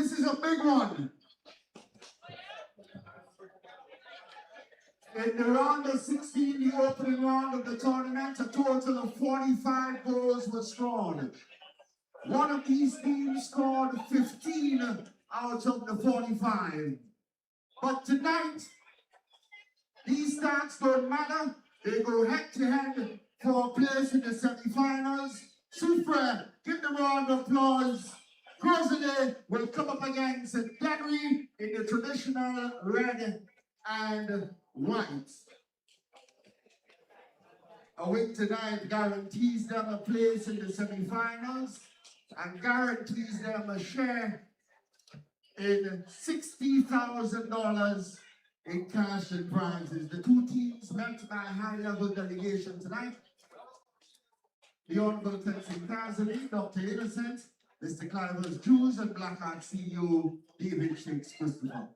This is a big one. In the round of 16, the opening round of the tournament, a total of 45 goals were scored. One of these teams scored 15 out of the 45. But tonight, these stats don't matter. They go head-to-head for a place in the semi-finals. Soufriere, give them a round of applause. Gros Islet will come up against Dennery in the traditional red and white. A win tonight guarantees them a place in the semi-finals and guarantees them a share in $60,000 in cash and prizes. The two teams met by a high-level delegation tonight. The Honorable Tensing Kazali, Dr. Innocent, Mr. Cliver's Jews, and Blackheart CEO David Shakes Christopher.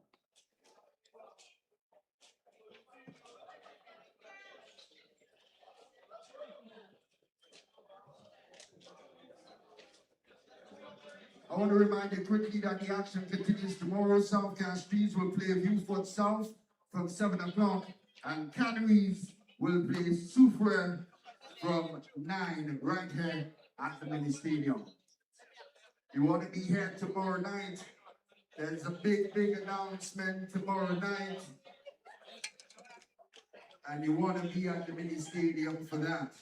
I want to remind you quickly that the action continues tomorrow. South Castries will play Viewfort South from 7 o'clock, and Canaries will play Soufriere from 9 right here at the mini stadium. You want to be here tomorrow night? There's a big announcement tomorrow night, and you want to be at the mini stadium for that.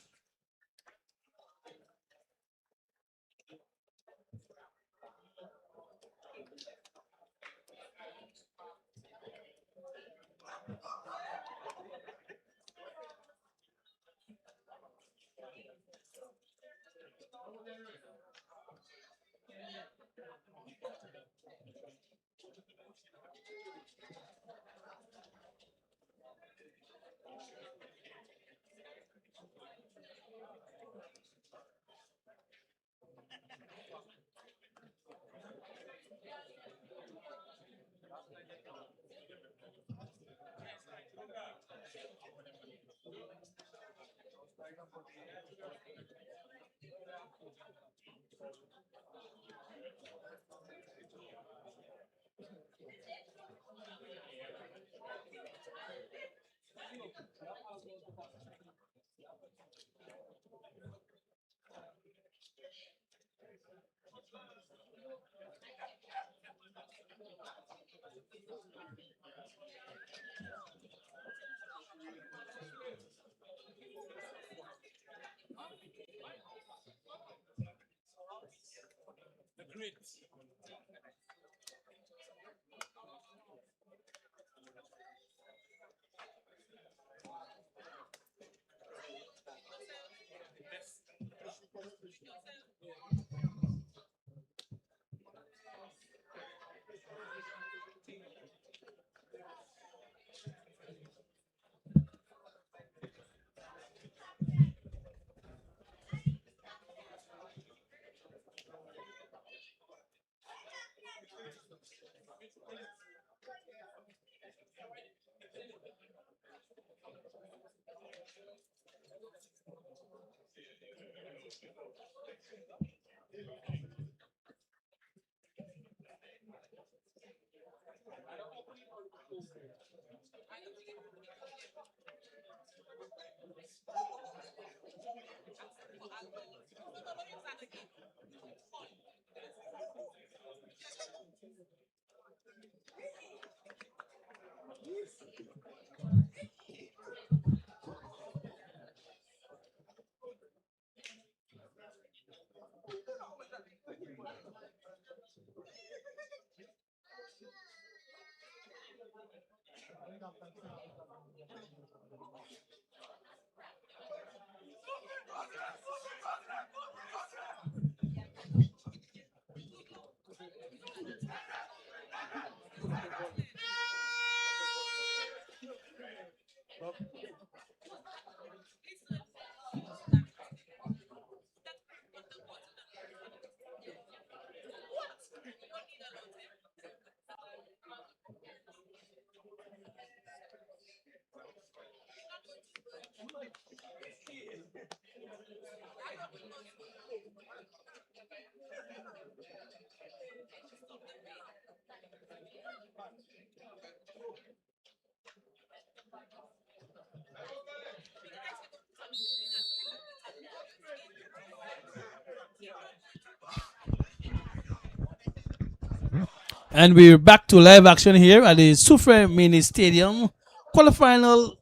And we're back to live action here at the Soufriere Mini Stadium. Quarterfinal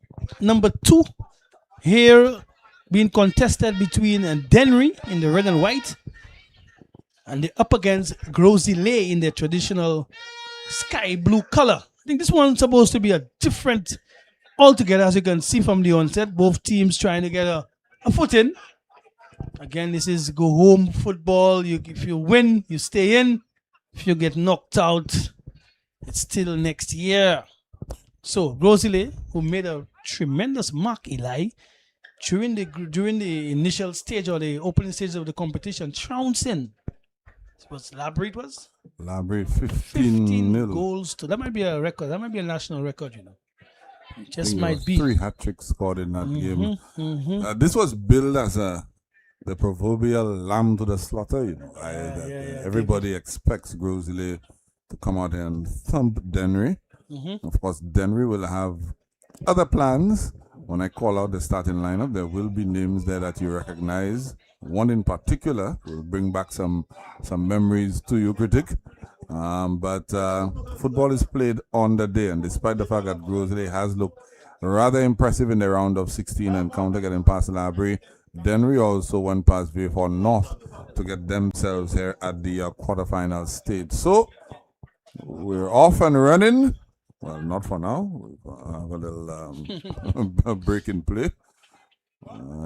number 2 here being contested between Dennery in the red and white and the up against Gros Islet in their traditional sky blue color. I think this one's supposed to be a different altogether, as you can see from the onset. Both teams trying to get a foot in. Again, this is go home football. If you win, you stay in. If you get knocked out, it's still next year. So Gros Islet, who made a tremendous mark, Eli, during the initial stage or the opening stage of the competition, trouncing. What's Labrie it was? Labrie 15 goals to that might be a record. That might be a national record, you know. It just might be 3 hat-tricks scored in that game. This was billed as the proverbial lamb to the slaughter, you know. Everybody expects Gros Islet to come out and thump Dennery. Of course, Dennery will have other plans. When I call out the starting lineup, there will be names there that you recognize. One in particular will bring back some memories to you, critic. But football is played on the day, and despite the fact that Gros Islet has looked rather impressive in the round of 16 encounter, getting past Labrie, Dennery also went past Vayford North to get themselves here at the quarterfinal stage. So we're off and running. Well, not for now. We'll have a little break in play.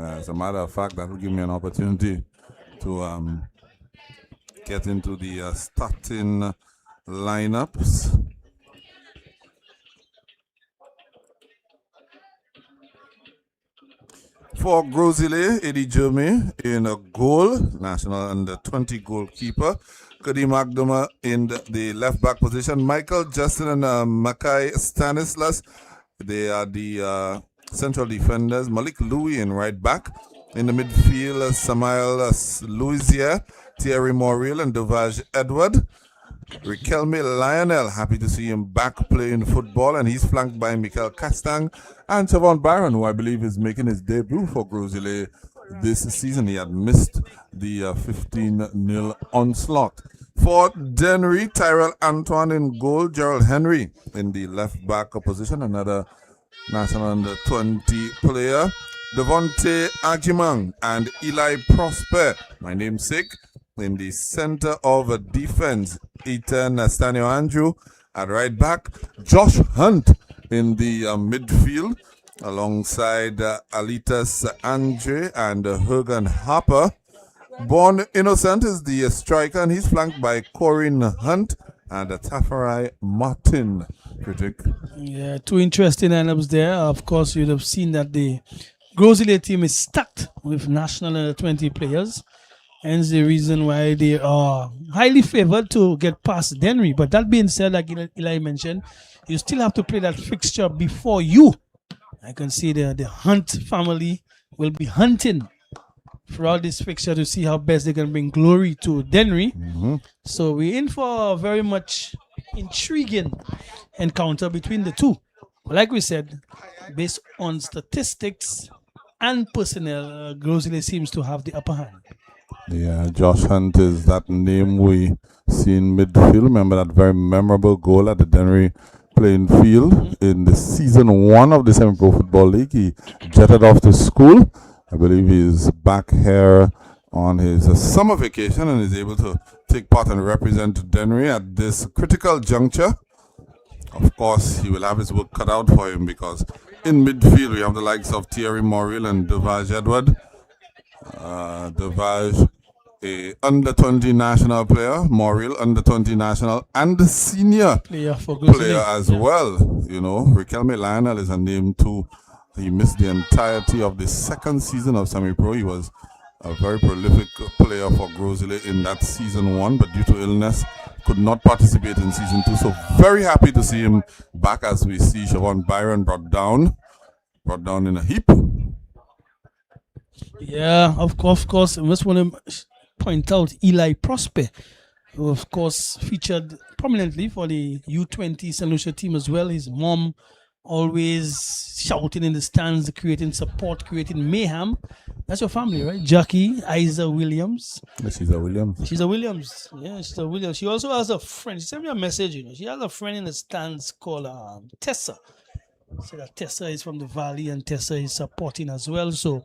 As a matter of fact, that will give me an opportunity to get into the starting lineups. For Gros Islet, Eddie Jeremy in a goal, national under-20 goalkeeper. Cody Magduma in the left-back position. Michael Justin and Mackay Stanislas, they are the central defenders. Malik Louis in right-back. In the midfield, Samael Louisier, Thierry Morrill, and Devage Edward. Riquelme Lionel, happy to see him back playing football, and he's flanked by Michael Castang and Siobhan Byron, who I believe is making his debut for Gros Islet this season. He had missed the 15-0 onslaught. For Dennery, Tyrell Antoine in goal, Gerald Henry in the left-back position, another national under-20 player. Devontae Agimang and Eli Prosper, my namesake, in the center of defense. Ethan Stanio Andrew at right back. Josh Hunt in the midfield alongside Alitas Andre and Hergan Harper. Born Innocent is the striker, and he's flanked by Corinne Hunt and Tafarai Martin. Critic. Yeah, 2 interesting lineups there. Of course, you'd have seen that the Gros Islet team is stacked with national under 20 players. Hence the reason why they are highly favored to get past Dennery. But that being said, like Eli mentioned, you still have to play that fixture before you. I can see the Hunt family will be hunting throughout this fixture to see how best they can bring glory to Dennery. So we're in for a very much intriguing encounter between the two. Like we said, based on statistics and personnel, Gros Islet seems to have the upper hand. Yeah, Josh Hunt is that name we see in midfield. Remember that very memorable goal at the Dennery playing field in the season 1 of the Semi-Pro Football League. He jetted off to school. I believe he's back here on his summer vacation and is able to take part and represent Dennery at this critical juncture. Of course, he will have his work cut out for him because in midfield we have the likes of Thierry Morrill and Devage Edward. Devage, a under-20 national player, Morrill under-20 national and the senior player as well. You know, Riquelme Lionel is a name too. He missed the entirety of the second season of Semi-Pro. He was a very prolific player for Gros Islet in that season 1, but due to illness could not participate in season 2. So very happy to see him back as we see Siobhan Byron brought down in a heap. Yeah, of course. I just want to point out Eli Prosper, who of course featured prominently for the U20 St. Lucia team as well. His mom always shouting in the stands, creating support, creating mayhem. That's your family, right? Jackie, Isa Williams. She's a Williams. She's a Williams. Yeah, she's a Williams. She also has a friend. She sent me a message, She has a friend in the stands called Tessa. So that Tessa is from the Valley and Tessa is supporting as well. So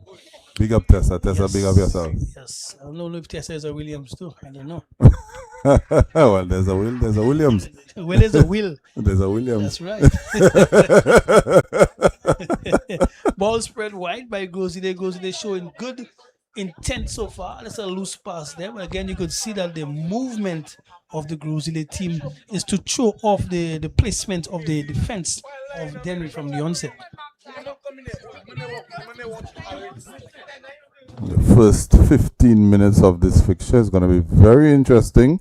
Big up Tessa. Tessa, big up yourself. yes. I don't know if Tessa is a Williams too. I don't know. Well, there's a Will, there's a Williams. Will is a Will. There's a Williams. That's right. Ball spread wide by Gros Islet. Gros Islet showing good intent so far. That's a loose pass there. But again, you could see that the movement of the Gros Islet team is to throw off the placement of the defense of Dennery from the onset. The first 15 minutes of this fixture is going to be very interesting.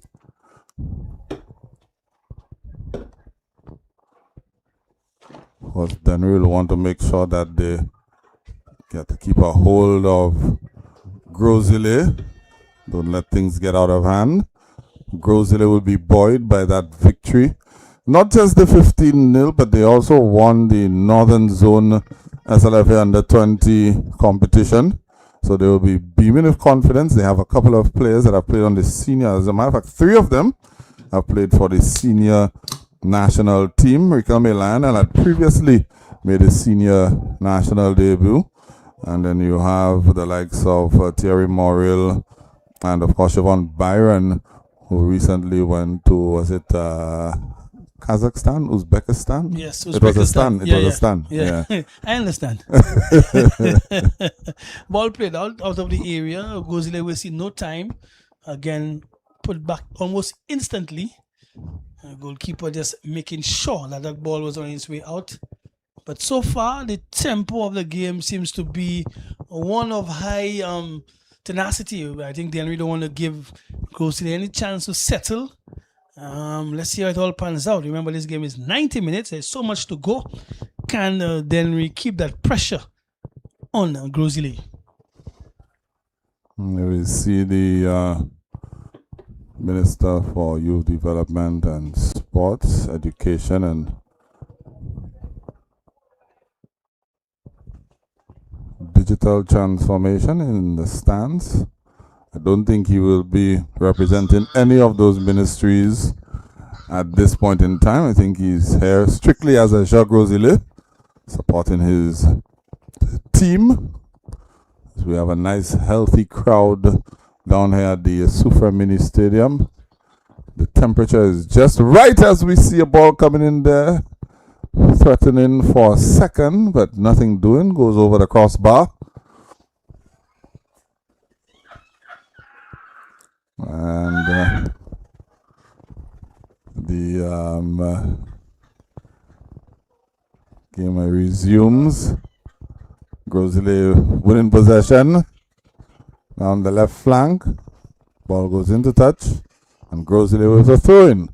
Because Dennery will want to make sure that they get to keep a hold of Gros Islet. Don't let things get out of hand. Gros Islet will be buoyed by that victory. Not just the 15-0, but they also won the Northern Zone SLFA Under 20 competition. So they will be beaming with confidence. They have a couple of players that have played on the senior. As a matter of fact, 3 of them have played for the senior national team. Riquelme Lionel had previously made a senior national debut. And then you have the likes of Thierry Morrill and, of course, Siobhan Byron, who recently went to, was it Kazakhstan? Uzbekistan? Yes, Uzbekistan. It was a stand. It was a stand. Yeah. I understand. Ball played out of the area. Gros Islet will see no time. Again, put back almost instantly. Goalkeeper just making sure that that ball was on its way out. But so far, the tempo of the game seems to be one of high tenacity. I think Dennery don't want to give Gros Islet any chance to settle. Let's see how it all pans out. Remember, this game is 90 minutes. There's so much to go. Can Dennery keep that pressure on Gros Islet? We see the Minister for Youth Development and Sports, Education and Digital Transformation in the stands. I don't think he will be representing any of those ministries at this point in time. I think he's here strictly as a Gros Islet, supporting his team. So we have a nice, healthy crowd down here at the Soufriere Mini Stadium. The temperature is just right as we see a ball coming in there, threatening for a second, but nothing doing. Goes over the crossbar. And the game resumes. Gros Islet winning possession down the left flank. Ball goes into touch, and Gros Islet with a throw-in.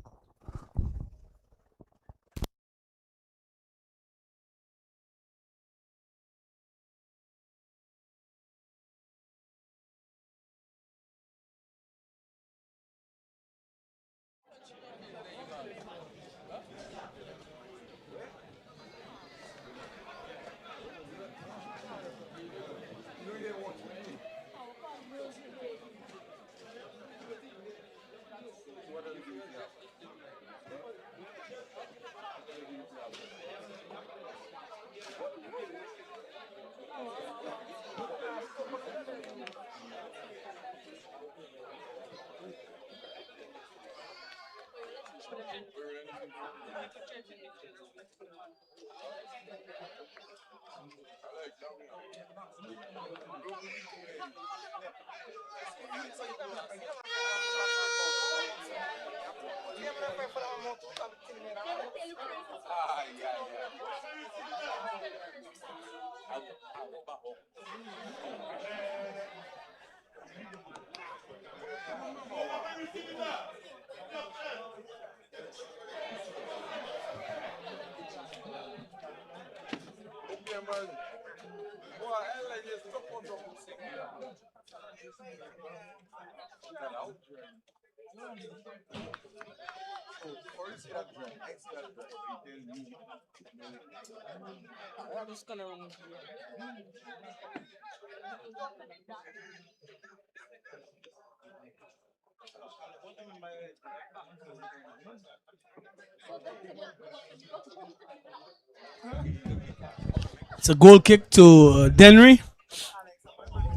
It's a goal kick to Dennery.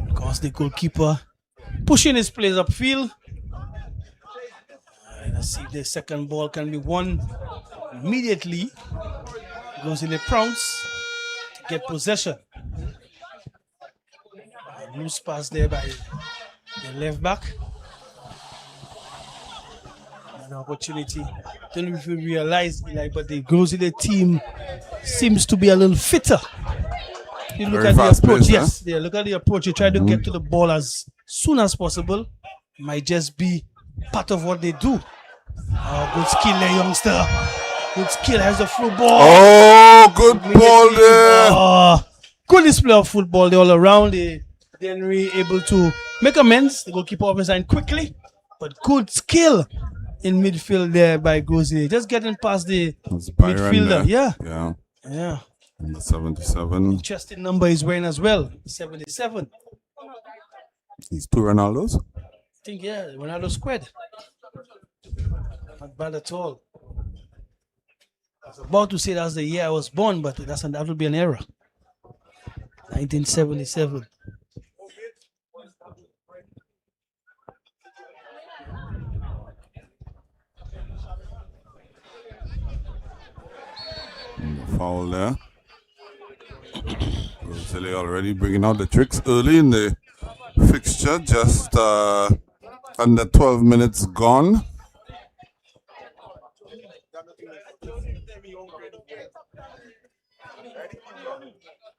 Of course, the goalkeeper pushing his players upfield. Let's see if the second ball can be won immediately. Goes in the prounce to get possession. Loose pass there by the left back. An opportunity. Don't know if you realize, but the Gros Islet team seems to be a little fitter. You look at the approach, yes. Yeah, look at the approach. You try to get to the ball as soon as possible. Might just be part of what they do. Oh, good skill there, youngster. Good skill, has a through ball. Oh, good ball there. Oh, good display of football there all around. The Dennery able to make amends. The goalkeeper off his line quickly, but good skill in midfield there by Gros Islet. Just getting past the midfielder. Yeah. Number 77. Interesting number he's wearing as well. 77. He's two Ronaldos. I think, yeah, Ronaldo squared. Not bad at all. I was about to say that's the year I was born, but that would be an error. 1977. Foul there. Gros Islet already bringing out the tricks early in the fixture, just under 12 minutes gone.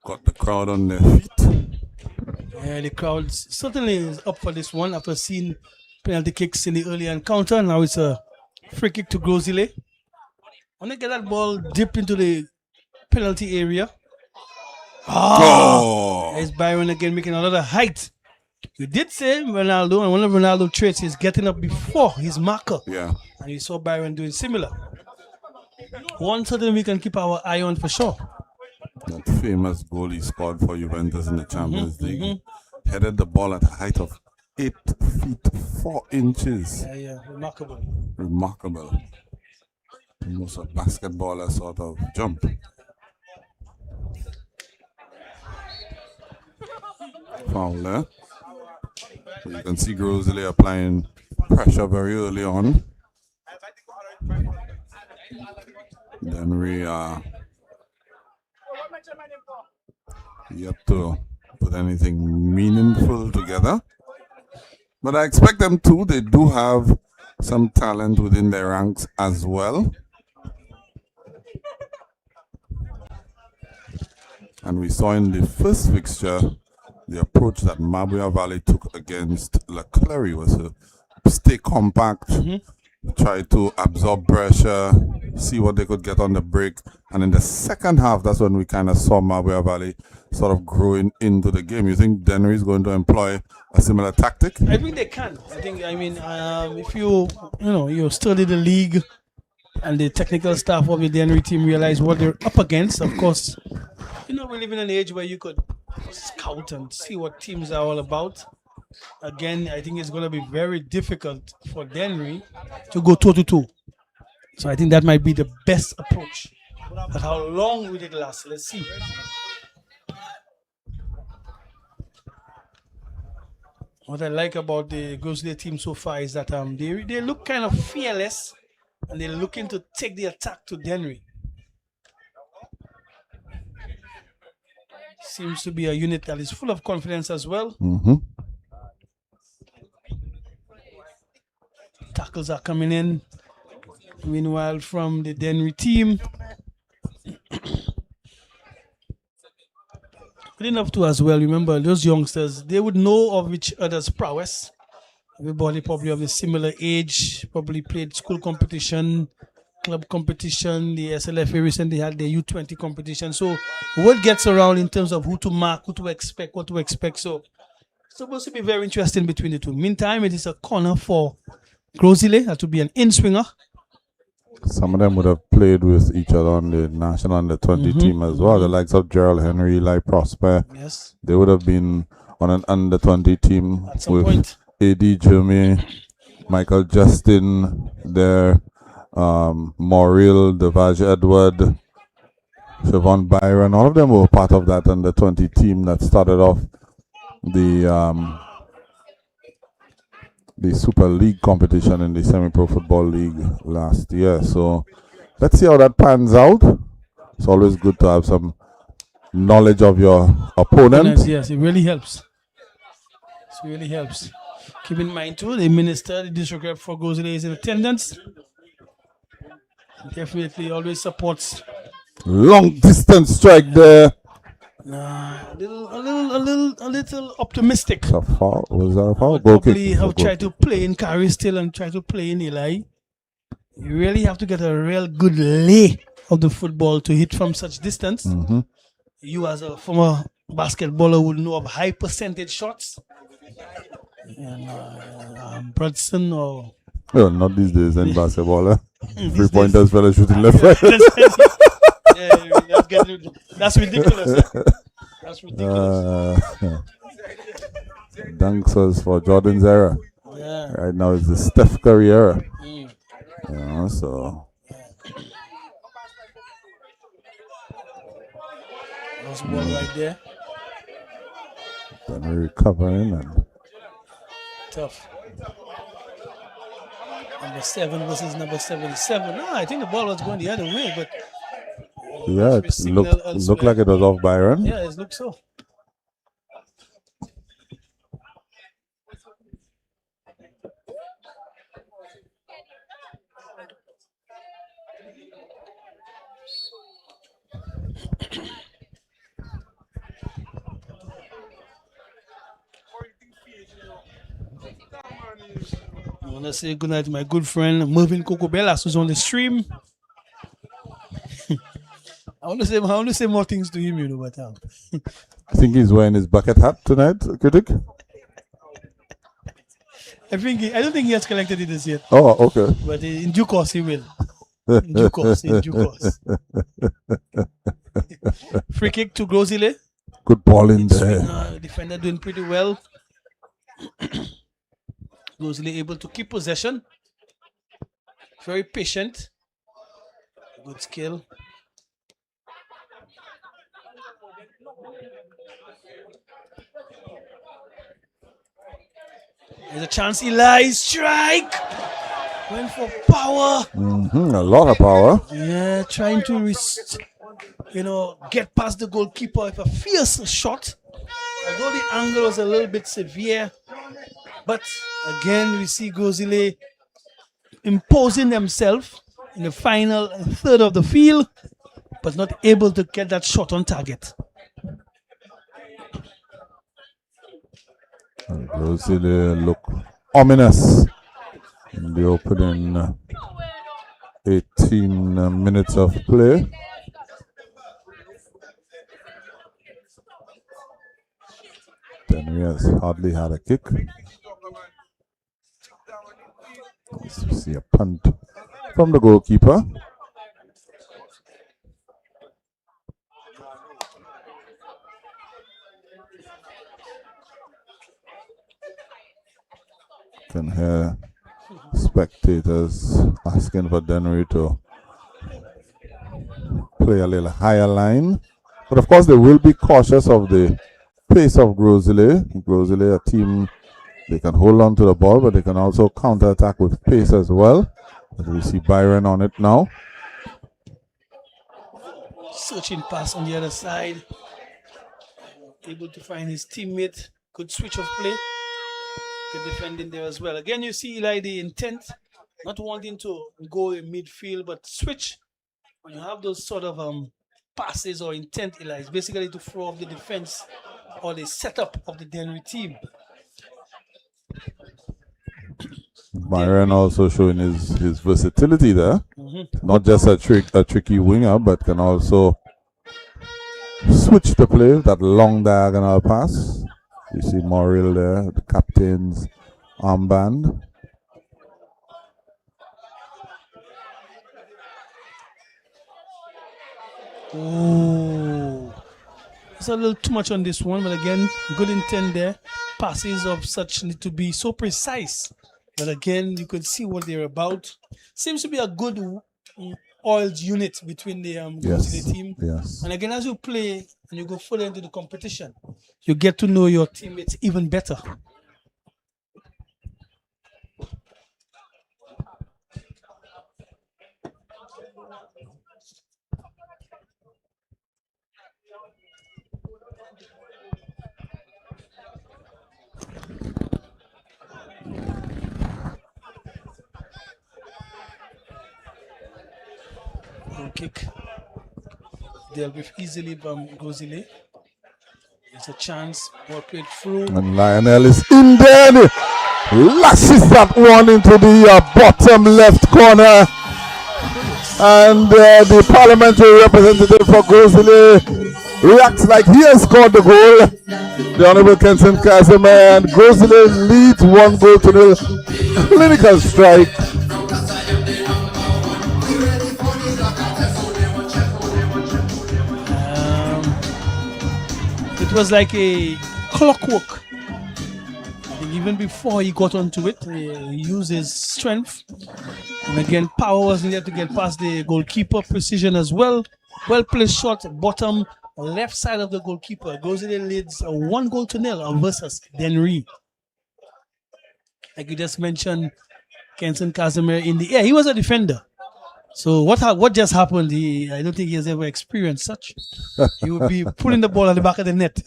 Got the crowd on their feet. Yeah, the crowd certainly is up for this one after seeing penalty kicks in the early encounter. Now it's a free kick to Gros Islet. When they get that ball deep into the penalty area. There's Byron again making another height. You did say Ronaldo, and one of Ronaldo's traits is getting up before his marker. Yeah. And you saw Byron doing similar. One certainly we can keep our eye on for sure. That famous goal he scored for Juventus in the Champions League. Headed the ball at a height of 8 feet 4 inches. Yeah, remarkable. Remarkable. Almost a basketballer sort of jump. Foul there. So you can see Gros Islet applying pressure very early on. Dennery yet to put anything meaningful together. But I expect them to. They do have some talent within their ranks as well. And we saw in the first fixture the approach that Mabuya Valley took against Leclerc was to stay compact, try to absorb pressure, see what they could get on the break. And in the second half, that's when we kind of saw Mabuya Valley sort of growing into the game. You think Dennery is going to employ a similar tactic? I think they can. If you study the league and the technical staff of the Dennery team realize what they're up against, of course, we live in an age where you could scout and see what teams are all about. Again, I think it's going to be very difficult for Dennery to go toe-to-toe. So I think that might be the best approach. But how long will it last? Let's see. What I like about the Gros Islet team so far is that they look kind of fearless and they're looking to take the attack to Dennery. Seems to be a unit that is full of confidence as well. Tackles are coming in. Meanwhile, from the Dennery team. Good enough to as well. Remember, those youngsters, they would know of each other's prowess. Everybody probably of a similar age, probably played school competition, club competition. The SLFA recently had the U20 competition. So word gets around in terms of who to mark, who to expect, what to expect. So it's supposed to be very interesting between the two. Meantime, it is a corner for Gros Islet. That would be an in-swinger. Some of them would have played with each other on the national under 20 team as well. The likes of Gerald Henry, Eli Prosper. Yes. They would have been on an under 20 team At some with point. A.D. Jeremy, Michael Justin there, Mauriel, Devage Edward, Siobhan Byron. All of them were part of that under 20 team that started off the Super League competition in the Semi-Pro Football League last year. So let's see how that pans out. It's always good to have some knowledge of your opponent. Yes, it really helps. It really helps. Keep in mind too, the minister, the district rep for Gros Islet is in attendance. Definitely always supports. Long distance strike there. A little optimistic. A foul? Was that a foul? Goal probably have tried to play in Carrie still and try to play in Eli. You really have to get a real good lay of the football to hit from such distance. You as a former basketballer would know of high percentage shots. And Brudson or... Well, not these days in basketball. Three-pointers fella shooting left, right. That's ridiculous. That's ridiculous. Dunks was for Jordan's era. Yeah. Right now it's the Steph Curry era. Yeah, so... That's ball right there. Then recovering and... Tough. Number 7 versus number 77. No, I think the ball was going the other way, but... Yeah, it looked like it was off Byron. Yeah, it looked so. I want to say good night to my good friend Mervin Cocobelas, who's on the stream. I want to say more things to him, you know, but I think he's wearing his bucket hat tonight, critic. I don't think he has collected it as yet. Oh, okay. But in due course, he will. In due course. Free kick to Gros Islet. Good ball in there. Defender doing pretty well. Gros Islet able to keep possession. Very patient. Good skill. There's a chance. Eli strike. Went for power. A lot of power. Yeah, trying to get past the goalkeeper with a fierce shot. Although the angle was a little bit severe, but again we see Gros Islet imposing themselves in the final third of the field, but not able to get that shot on target. Gros Islet look ominous in the opening 18 minutes of play. Dennery has hardly had a kick. Let's see a punt from the goalkeeper. Can hear spectators asking for Dennery to play a little higher line. But of course they will be cautious of the pace of Gros Islet. Gros Islet, a team, they can hold on to the ball, but they can also counter-attack with pace as well. As we see Byron on it now. Searching pass on the other side. Able to find his teammate. Good switch of play. Good defending there as well. Again, you see Eli, the intent, not wanting to go in midfield, but switch. When you have those sort of passes or intent, Eli, is basically to throw off the defense or the setup of the Dennery team. Byron also showing his versatility there. Not just a tricky winger, but can also switch the play, that long diagonal pass. You see Mauriel there, the captain's armband. Oh, it's a little too much on this one, but again, good intent there. Passes of such need to be so precise. But again, you could see what they're about. Seems to be a good oiled unit between the Gros Islet Yes. team. Yes. And again, as you play and you go further into the competition, you get to know your teammates even better. Goal kick dealt with easily from Gros Islet. There's a chance, ball played through. And Lionel is in there. Lashes that one into the bottom left corner. And the parliamentary representative for Gros Islet reacts like he has scored the goal. The Honorable Kenson Casimir, and Gros Islet leads 1-0. Clinical strike. It was like a clockwork. And even before he got onto it, he used his strength. And again, power was needed to get past the goalkeeper. Precision as well. Well placed shot, bottom left side of the goalkeeper. Gros Islet leads 1-0 versus Dennery. Like you just mentioned, Kenson Casimir in the air. He was a defender. So what just happened? I don't think he has ever experienced such. He would be pulling the ball at the back of the net.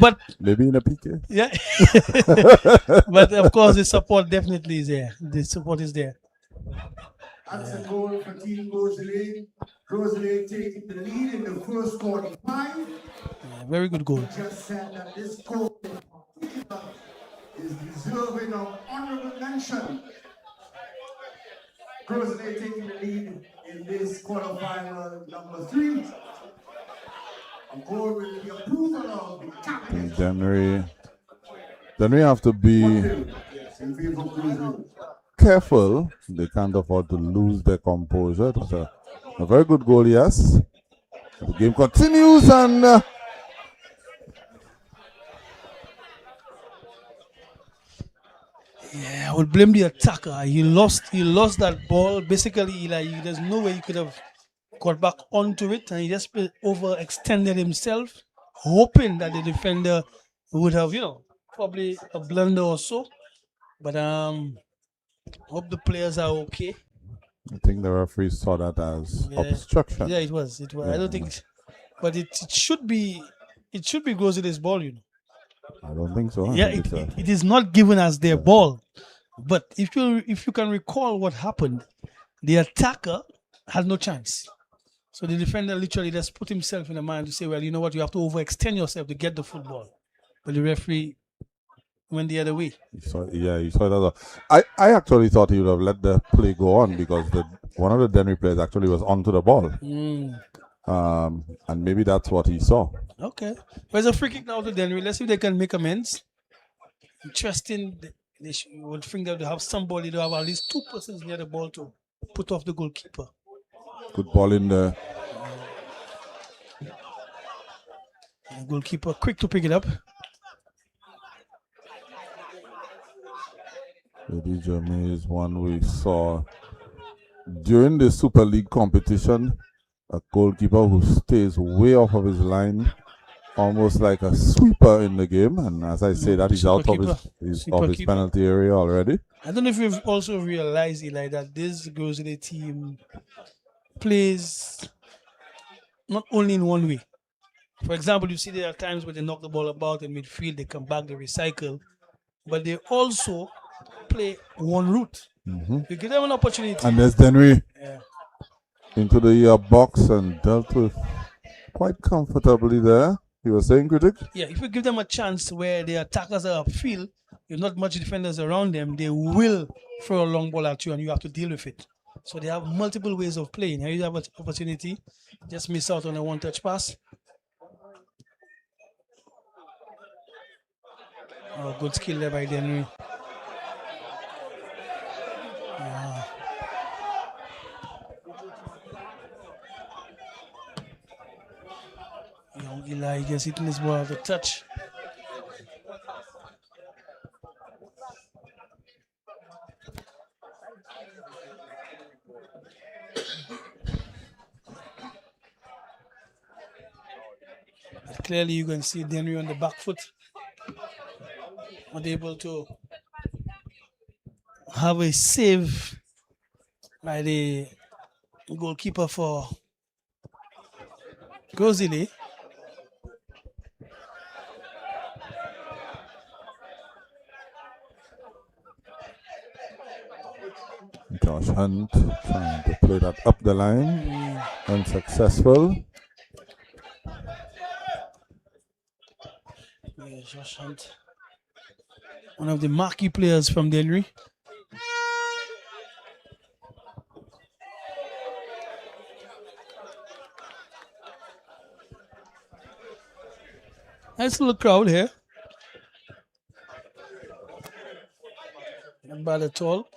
But maybe in a PK. yeah. But of course the support definitely is there. The support is there. That's a goal for Team Gros Islet. Gros Islet taking the lead in the first 45. Yeah, very good goal. Just said that this goal is deserving of honorable mention. Gros Islet taking the lead in this quarterfinal number 3. A goal with the approval of the captain. Dennery have to be In favor of Gros Islet. careful. They can't afford to lose their composure. It was a very good goal, yes. The game continues, and Yeah, I would blame the attacker. He lost that ball. Basically, there's no way he could have got back onto it, and he just overextended himself, hoping that the defender would have, probably a blunder or so. But hope the players are okay. I think the referee saw that as obstruction. Yeah, it was. It was. I don't think, but it should be. It should be Gros Islet's ball, I don't think so. Yeah, it is not given as their ball. But if you can recall what happened, the attacker had no chance. So the defender literally just put himself in the mind to say, well, you know what, you have to overextend yourself to get the football. But the referee went the other way. He saw that. I actually thought he would have let the play go on because one of the Dennery players actually was onto the ball. And maybe that's what he saw. Okay. There's a free kick now to Dennery. Let's see if they can make amends. Interesting. They would think that they have somebody to have at least 2 persons near the ball to put off the goalkeeper. Good ball in there. The goalkeeper quick to pick it up. Eddie Jeremy is one we saw during the Super League competition. A goalkeeper who stays way off of his line, almost like a sweeper in the game. And as I say that, he's out of his penalty area already. I don't know if you've also realized, Eli, that this Gros Islet team plays not only in one way. For example, you see there are times where they knock the ball about in midfield, they come back, they recycle, but they also play one route. You give them an opportunity. And there's Dennery into the box and dealt with quite comfortably there. You were saying, Critic? Yeah, if you give them a chance where the attackers are upfield, if not much defenders around them, they will throw a long ball at you and you have to deal with it. So they have multiple ways of playing. Here you have an opportunity. Just miss out on a one-touch pass. Oh, good skill there by Dennery. Young Eli just hitting this ball out of touch. But clearly you can see Dennery on the back foot. Not able to have a save by the goalkeeper for Gros Islet. Josh Hunt trying to play that up the line. Unsuccessful. Yeah, Josh Hunt, one of the marquee players from Dennery. Nice little crowd here. Not bad at all.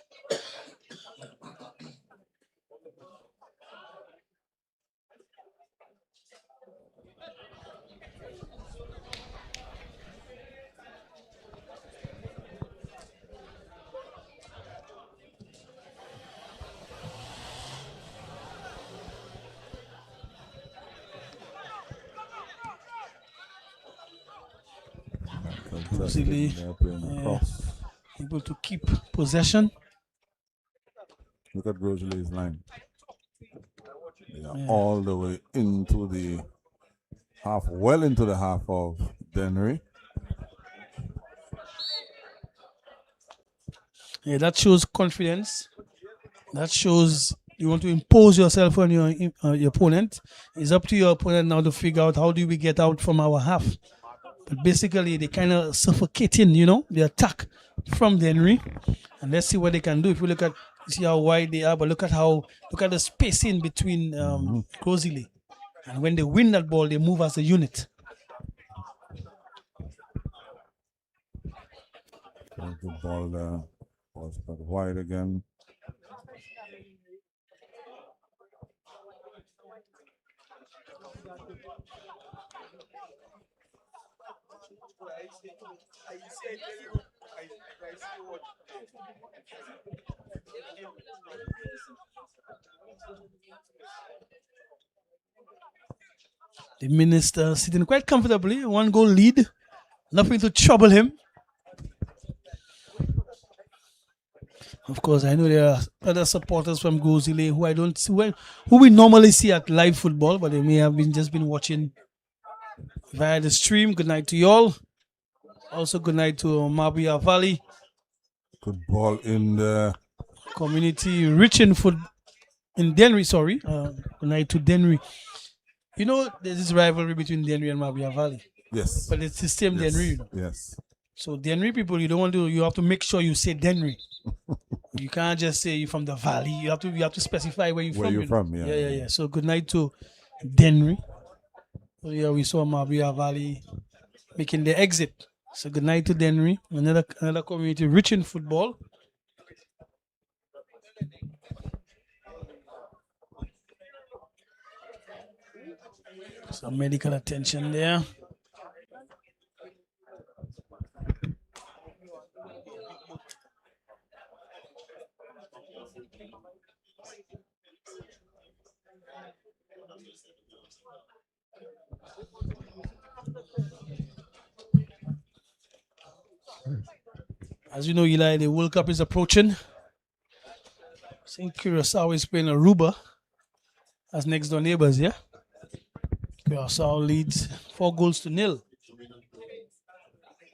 Basically, able to keep possession. Look at Gros Islet's line. They are all the way into the half, well into the half of Dennery. Yeah, that shows confidence. That shows you want to impose yourself on your opponent. It's up to your opponent now to figure out how do we get out from our half. But basically, they kind of suffocating, the attack from Dennery. And let's see what they can do. If you look at, see how wide they are, but look at the spacing between Gros Islet. And when they win that ball, they move as a unit. Good ball there. Ball's got wide again. The minister sitting quite comfortably, 1-goal lead, nothing to trouble him. Of course, I know there are other supporters from Gros Islet who I don't see, who we normally see at live football, but they may have just been watching via the stream. Good night to you all. Also, good night to Mabia Valley. Good ball in the community, rich in food in Dennery. Sorry, good night to Dennery. There's this rivalry between Dennery and Mabia Valley. Yes, but it's the same Dennery. Yes. So Dennery people, you have to make sure you say Dennery. You can't just say you're from the valley. You have to specify where you're from. Yeah. So good night to Dennery. So yeah, we saw Mabia Valley making the exit. So good night to Dennery, another community rich in football. Some medical attention there. As you know, Eli, the World Cup is approaching. St. Curacao is playing Aruba as next door neighbors, yeah? Curacao leads 4-0.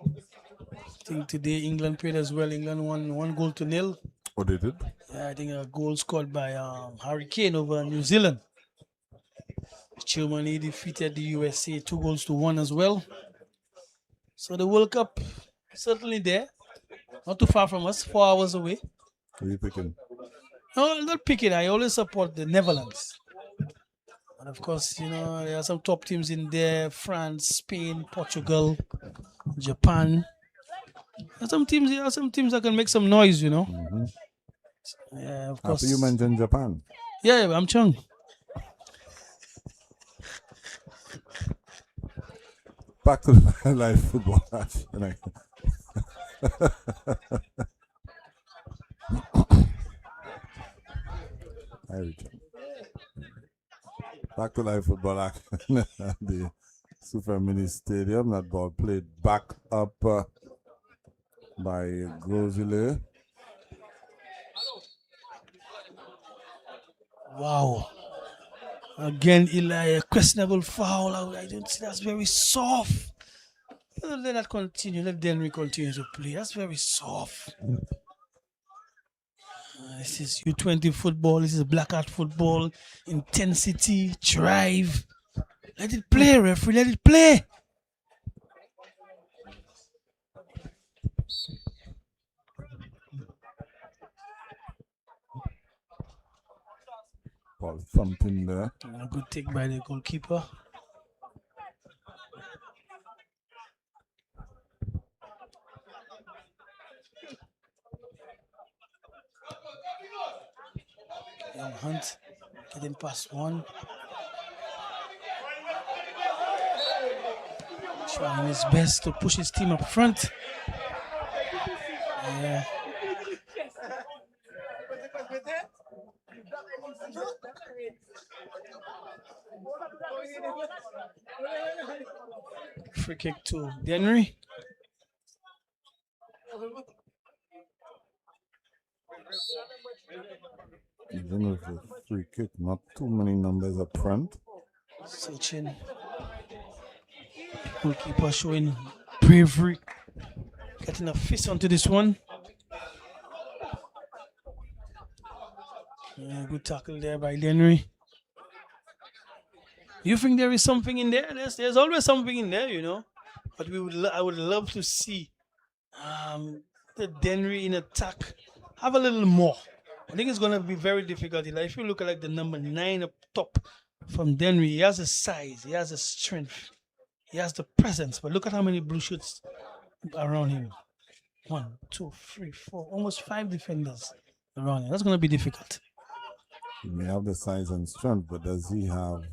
I think today England played as well. England won 1-0. Oh, they did? Yeah, I think a goal scored by Harry Kane over New Zealand. Germany defeated the USA 2-1 as well. So the World Cup certainly there. Not too far from us, 4 hours away. Who are you picking? No, I'm not picking. I always support the Netherlands. And of course, there are some top teams in there. France, Spain, Portugal, Japan. There are some teams that can make some noise, Mm-hmm. Yeah, of course. After you mentioned Japan. Yeah, I'm Chung. Back to the live football action. Hi, Richard. Back to live football action at the Soufriere Mini Stadium. That ball played back up by Gros Islet. Wow. Again, Eli, a questionable foul. I don't see that's very soft. Let that continue. Let Dennery continue to play. That's very soft. This is U20 football. This is Blackheart football. Intensity, drive. Let it play, referee. Let it play. Ball thumped in there. A good take by the goalkeeper. Young Hunt getting past one. Trying his best to push his team up front. Yeah. Free kick to Dennery. Even with a free kick, not too many numbers up front. Searching. Goalkeeper showing bravery. Getting a fist onto this one. Yeah, good tackle there by Dennery. You think there is something in there? There's always something in there, you know. But I would love to see the Dennery in attack have a little more. I think it's going to be very difficult. Like, if you look at like the number 9 up top from Dennery, he has the size, he has the strength, he has the presence. But look at how many blue shirts around him. 1, 2, 3, 4, almost 5 defenders around him. That's going to be difficult. He may have the size and strength, but does he have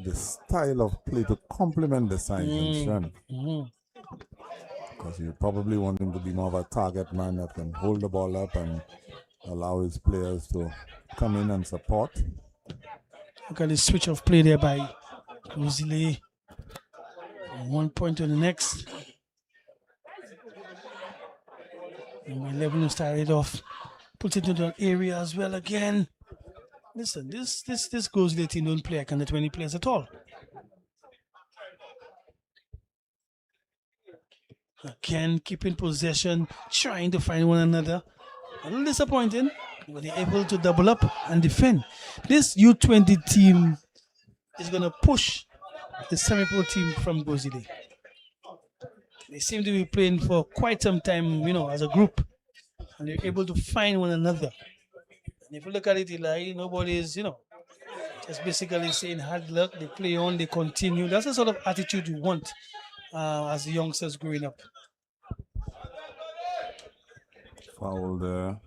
the style of play to complement the size and strength? Because you probably want him to be more of a target man that can hold the ball up and allow his players to come in and support. Look at the switch of play there by Gros Islet. From one point to the next. Number 11 started off. Puts it into an area as well again. Listen, this Gros Islet team don't play like under 20 players at all. Again, keeping possession, trying to find one another. A little disappointing, but they're able to double up and defend. This U20 team is going to push the semi-pro team from Gros Islet. They seem to be playing for quite some time, you know, as a group. And they're able to find one another. And if you look at it, Eli, nobody is, you know, just basically saying hard luck. They play on, they continue. That's the sort of attitude you want as the youngsters growing up. Foul there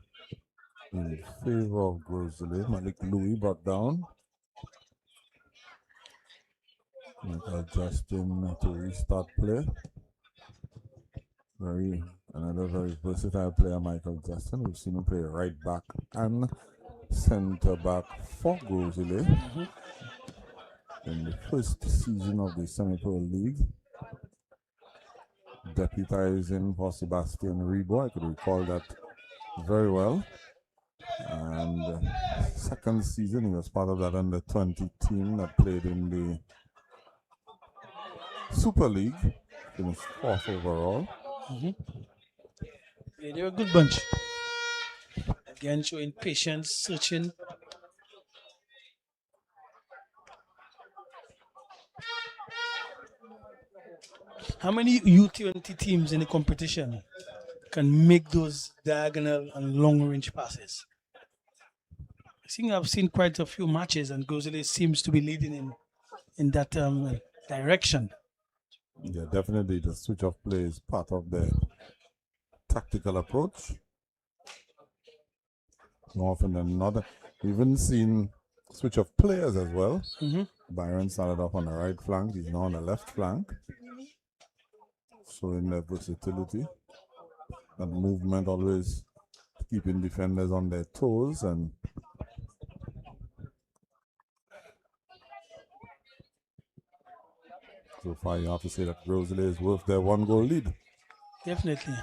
in favor of Gros Islet. Malik Louis brought down. Adjusting to restart play. Another very versatile player, Michael Justin. We've seen him play right back and center back for Gros Islet in the first season of the Semi-Pro League. Deputizing for Sebastian Rebo, I could recall that very well. And second season, he was part of that under-20 team that played in the Super League. Finished 4th overall. Yeah, they're a good bunch. Again, showing patience, searching. How many U20 teams in the competition can make those diagonal and long-range passes? I think I've seen quite a few matches, and Gros Islet seems to be leading in that direction. Yeah, definitely the switch of play is part of the tactical approach. More often than not, we've even seen switch of players as well. Byron started off on the right flank. He's now on the left flank. Showing their versatility. That movement always keeping defenders on their toes. And so far, you have to say that Gros Islet is worth their 1-goal lead. Definitely.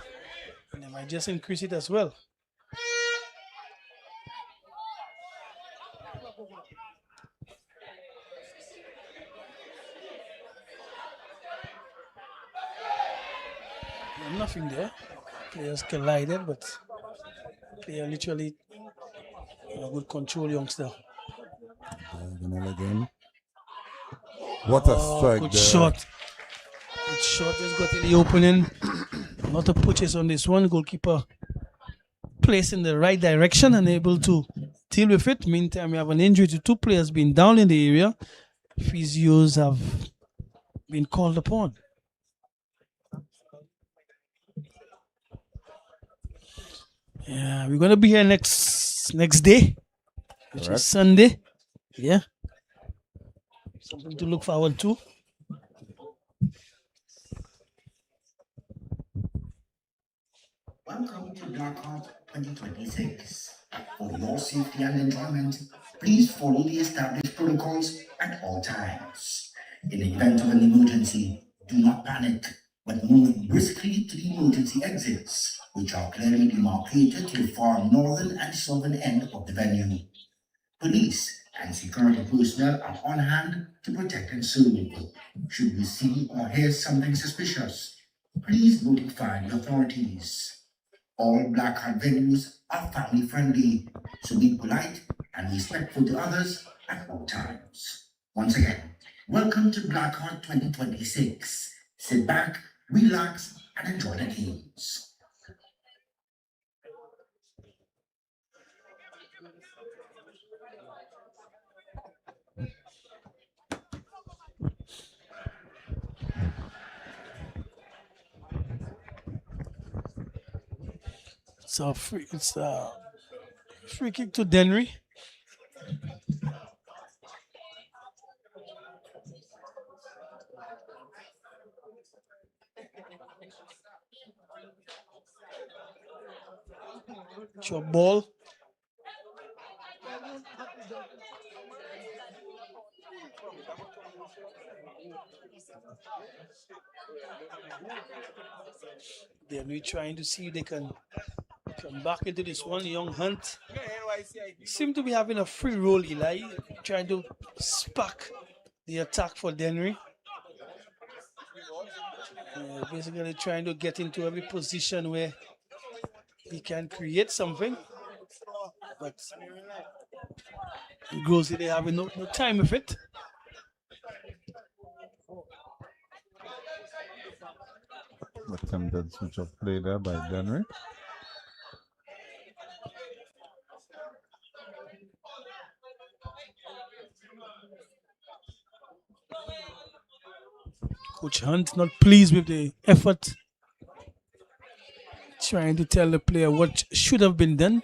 And they might just increase it as well. Nothing there. Players collided, but player literally a good control youngster. Again. What a strike good there. shot. Good shot. Just got in the opening. Not a purchase on this one. Goalkeeper placed in the right direction and able to deal with it. Meantime, we have an injury to 2 players being down in the area. Physios have been called upon. Yeah, we're gonna be here next day, which is Sunday. Yeah, something to look forward to. Welcome to Blackheart 2026. For your safety and enjoyment, please follow the established protocols at all times. In the event of an emergency, do not panic, but move briskly to the emergency exits, which are clearly demarcated to the far northern and southern end of the venue. Police and security personnel are on hand to protect and serve. Should you see or hear something suspicious, please notify the authorities. All Blackheart venues are family friendly, so be polite and respectful to others at all times. Once again, welcome to Blackheart 2026. Sit back, relax, and enjoy the games. It's a free kick to Dennery. Your ball. Dennery trying to see if they can come back into this one. Young Hunt seem to be having a free roll, Eli, trying to spark the attack for Dennery. Basically trying to get into every position where he can create something. But Gros Islet having no time with it. Attempted switch of play there by Dennery. Coach Hunt not pleased with the effort, trying to tell the player what should have been done.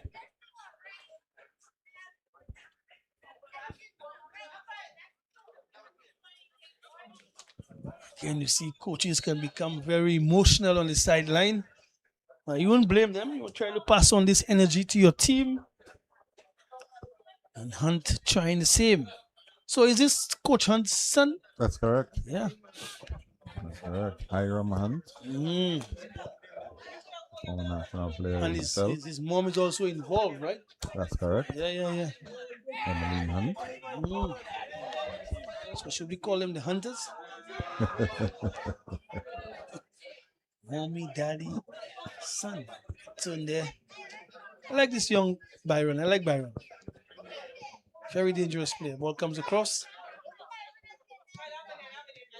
Again, you see coaches can become very emotional on the sideline. You won't blame them. You're trying to pass on this energy to your team. And Hunt trying the same. So is this Coach Hunt's son? That's correct. Yeah. That's correct. Hiram Hunt. National player And his mom is also involved, right? That's correct. Yeah. Emmeline Hunt. So should we call them the Hunters? Mommy, daddy, son. Turn there. I like this young Byron. I like Byron. Very dangerous player. Ball comes across.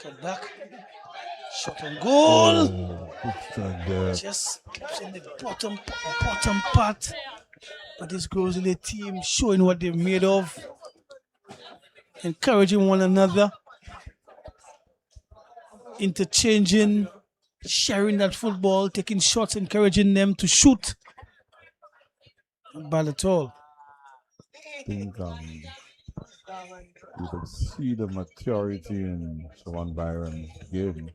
Cut back. Shot on goal. Just keeps in the bottom part. But this Gros Islet team showing what they're made of. Encouraging one another. Interchanging. Sharing that football. Taking shots. Encouraging them to shoot. Not bad at all. I think You could see the maturity in Shawan Byron's game.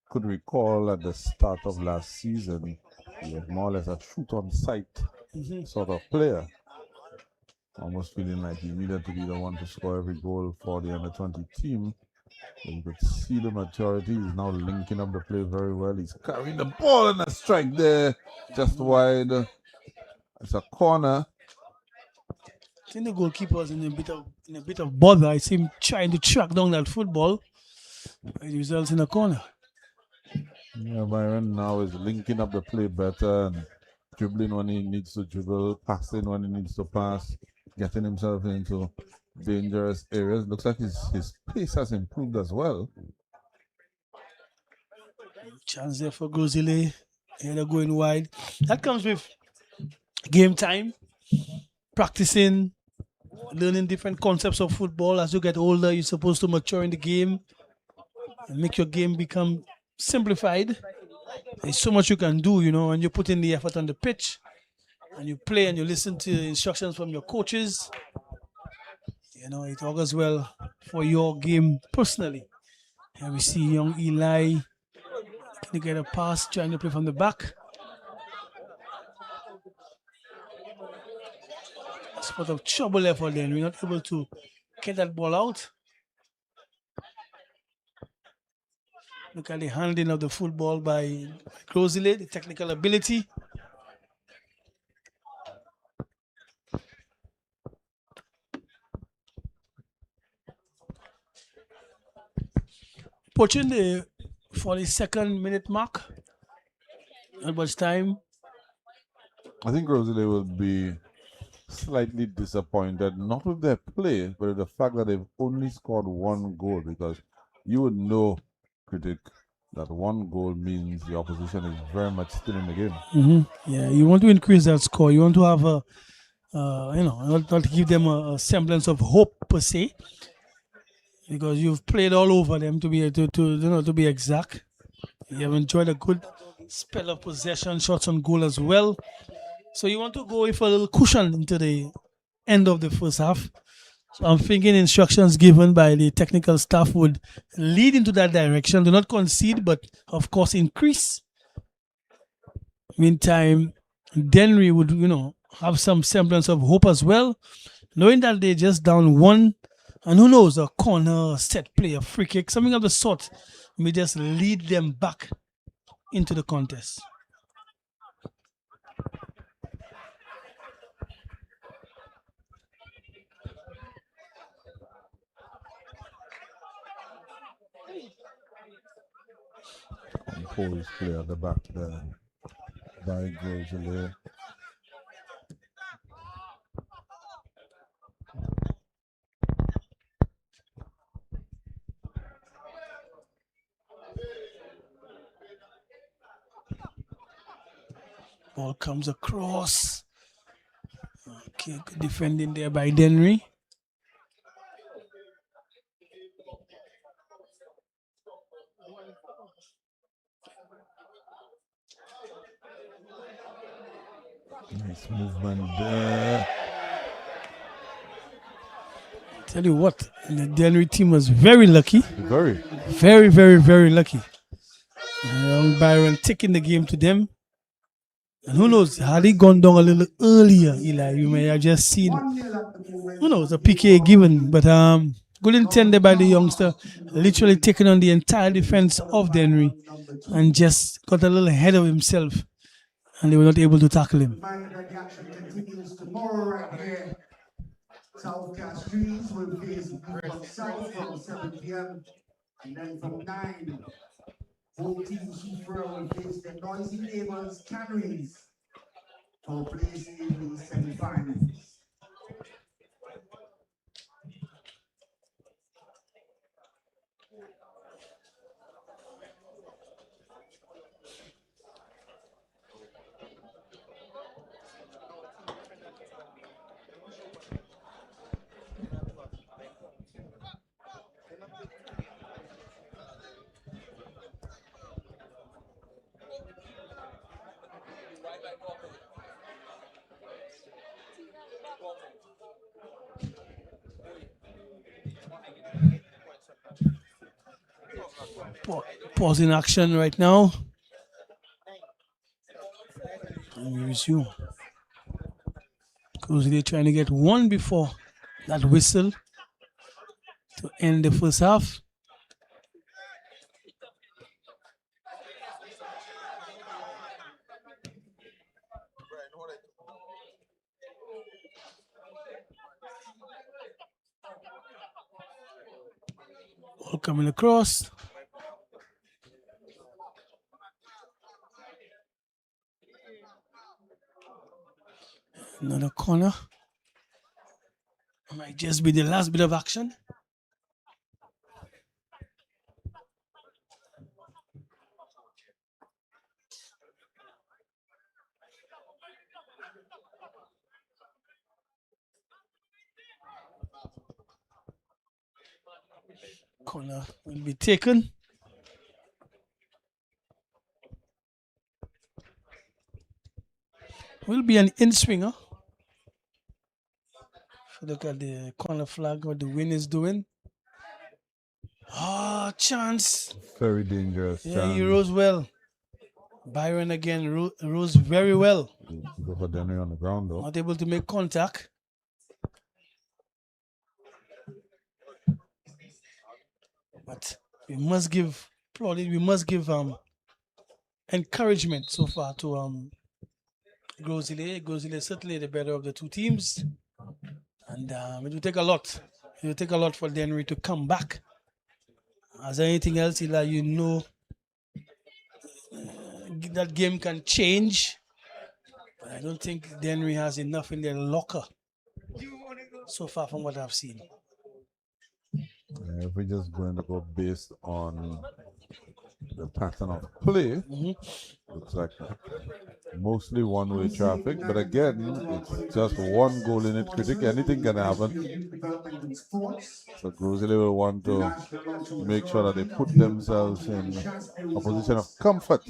Could recall at the start of last season, he was more or less a shoot on sight sort of player. Almost feeling like he needed to be the one to score every goal for the under 20 team. But you could see the maturity. He's now linking up the play very well. He's carrying the ball and a strike there, just wide. It's a corner. I think the goalkeeper was in a bit of bother. I see him trying to track down that football. It results in a corner. Yeah, Byron now is linking up the play better and dribbling when he needs to dribble, passing when he needs to pass, getting himself into dangerous areas. Looks like his pace has improved as well. Chance there for Gros Islet. They're going wide. That comes with game time, practicing, learning different concepts of football. As you get older, you're supposed to mature in the game and make your game become simplified. There's so much you can do, when you put in the effort on the pitch and you play and you listen to instructions from your coaches. It augurs well for your game personally. Here we see young Eli. Can he get a pass, trying to play from the back? Spot of trouble there for them. We're not able to get that ball out. Look at the handling of the football by Gros Islet, the technical ability. Approaching the 42nd minute mark. Not much time. I think Gros Islet will be slightly disappointed, not with their play, but with the fact that they've only scored one goal, because you would know, critic, that one goal means the opposition is very much still in the game. Yeah, you want to increase that score. You want to have not give them a semblance of hope per se, because you've played all over them to be exact. You have enjoyed a good spell of possession, shots on goal as well. So you want to go with a little cushion into the end of the first half. So I'm thinking instructions given by the technical staff would lead into that direction. Do not concede, but of course increase. Meantime, Dennery would, have some semblance of hope as well, knowing that they're just down one, and who knows, a corner, set play, a free kick, something of the sort may just lead them back into the contest. Composed play at the back there by Gros Islet. Ball comes across. Okay, good defending there by Dennery. Nice movement there. Tell you what, the Dennery team was very lucky. Very. Very, very, very lucky. Young Byron taking the game to them. And who knows, had he gone down a little earlier, Eli, you may have just seen, who knows, a PK given. But good intended by the youngster, literally taking on the entire defense of Dennery and just got a little ahead of himself. And they were not able to tackle him. The action continues tomorrow right here. South Castries will face Newport South from 7 p.m. And then from 9, both teams Soufriere will face their noisy neighbors, Canaries, for place in the semi-finals. Pause in action right now. And we resume. Because they're trying to get one before that whistle to end the first half. Ball coming across. Another corner. Might just be the last bit of action. Corner will be taken. Will be an in-swinger. Look at the corner flag, what the wind is doing. Chance. Very dangerous. Yeah, he rose well. Byron again rose very well. Go for Dennery on the ground though. Not able to make contact. But we must give encouragement so far to Gros Islet. Gros Islet is certainly the better of the two teams. And it will take a lot. It will take a lot for Dennery to come back. As anything else, Eli, you know that game can change. But I don't think Dennery has enough in their locker so far from what I've seen. If we're just going to go based on the pattern of play, looks like mostly one-way traffic. But again, it's just one goal in it. Critic, anything can happen. So Gros Islet will want to make sure that they put themselves in a position of comfort.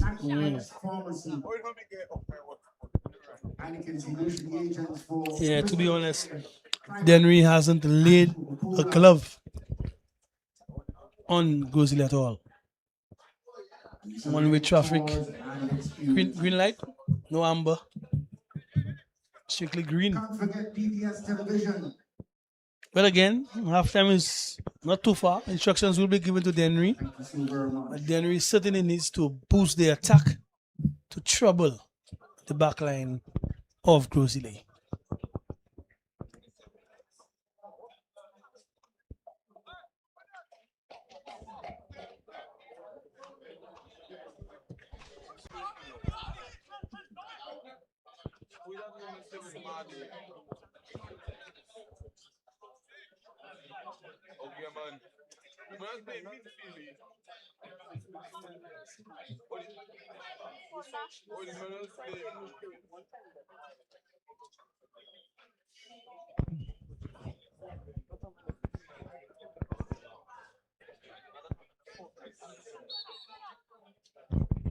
Yeah, to be honest, Dennery hasn't laid a glove on Gros Islet at all. One-way traffic. Green light, no amber. Strictly green. But again, halftime is not too far. Instructions will be given to Dennery. But Dennery certainly needs to boost the attack to trouble the back line of Gros Islet.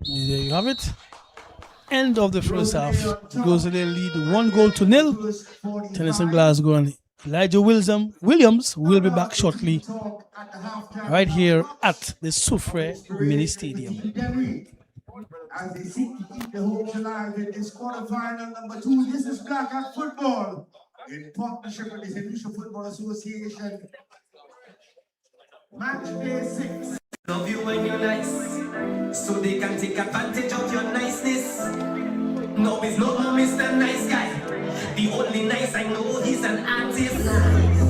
There you have it. End of the first half. Gros Islet lead 1-0. Tennyson Glasgow and Elijah Williams will be back shortly right here at the Soufriere Mini Stadium. As they seek to keep the hopes alive in this quarterfinal number 2. This is Blackheart Football in partnership with the St. Lucia Football Association. Match day 6. Love you when you're nice, so they can take advantage of your niceness. No, he's not a Mr. Nice Guy. The only nice I know, he's an artist.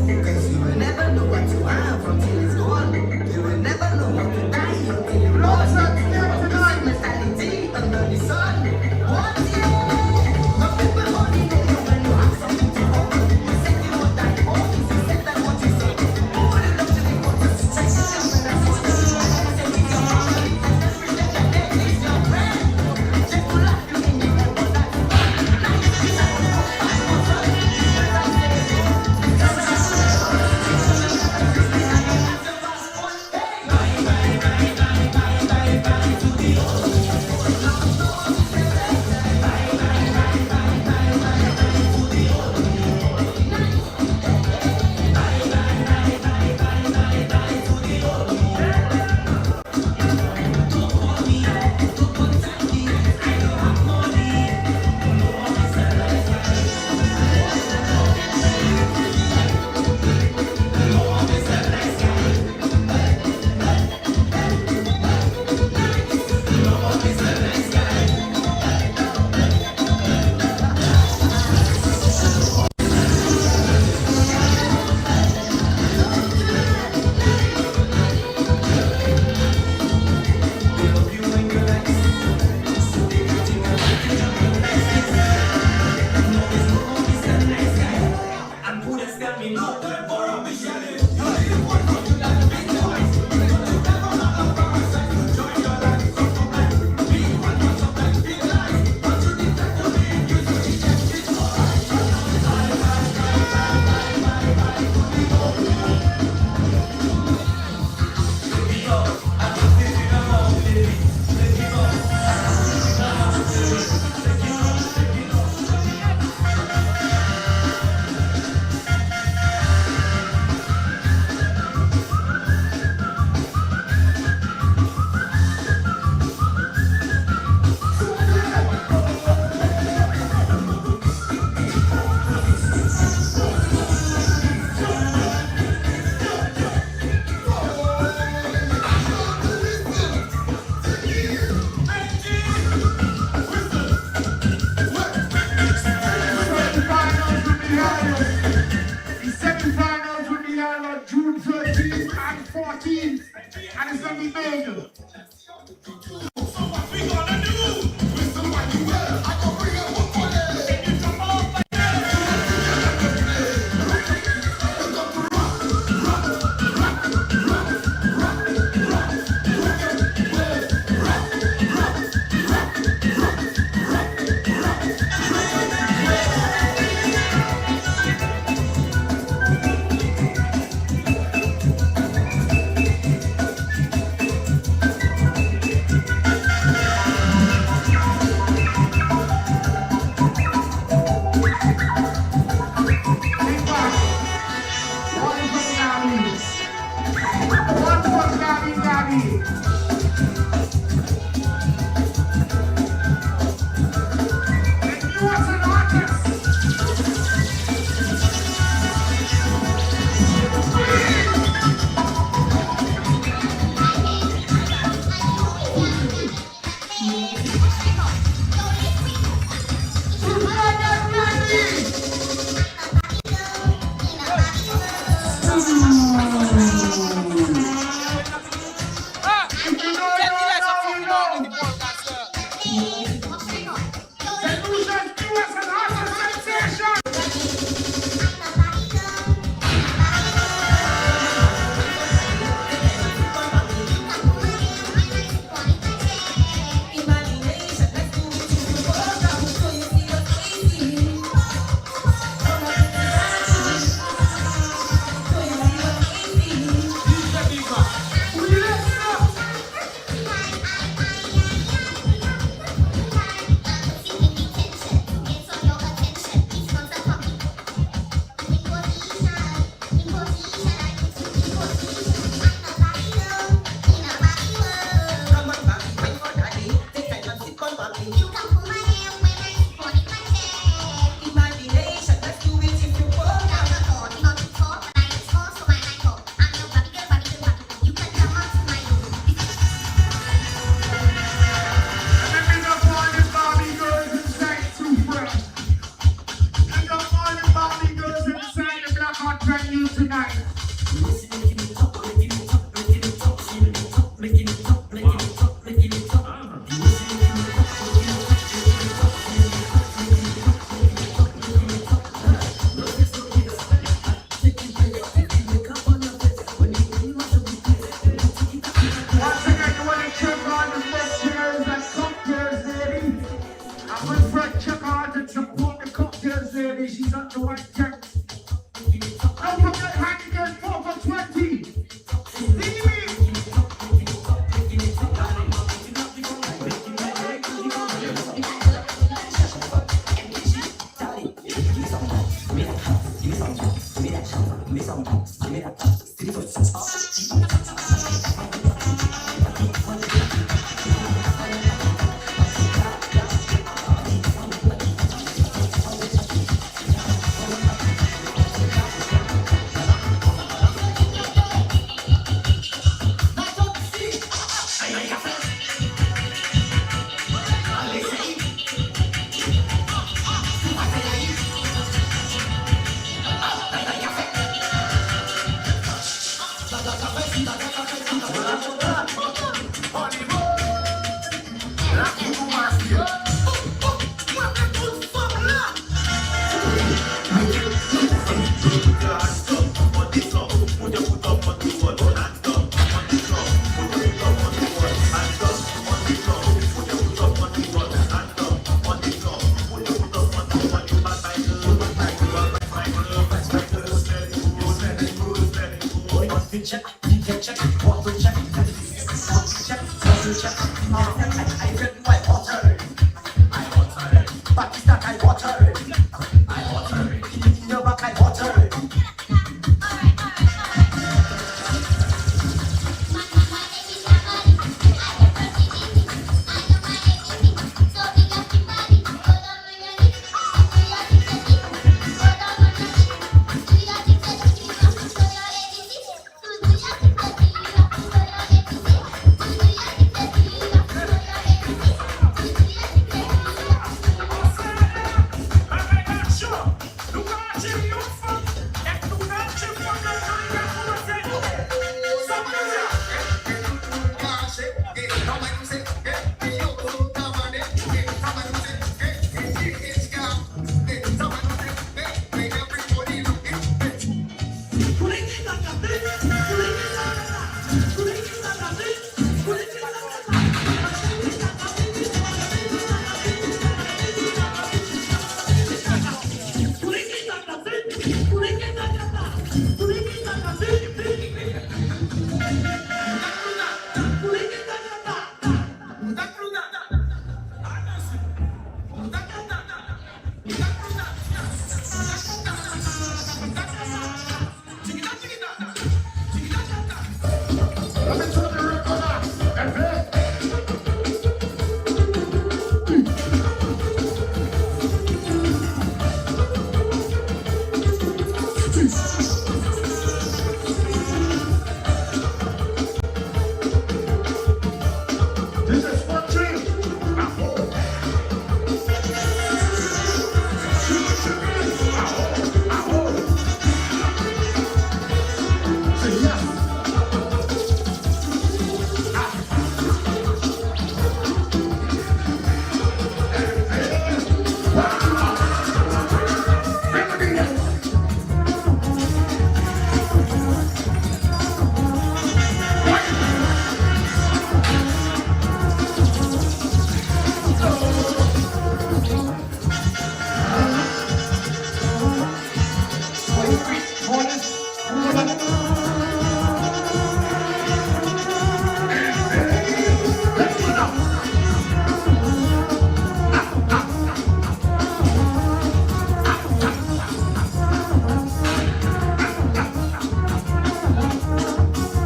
Because you will never know what you have until it's gone. You will never know how to die until you're lost. Mentality under the sun. What you? The people only know you when you have something to offer. You said you would die for, you said that what you said. Who would have loved to be put to such a June 13th and 14th, and it's gonna be big.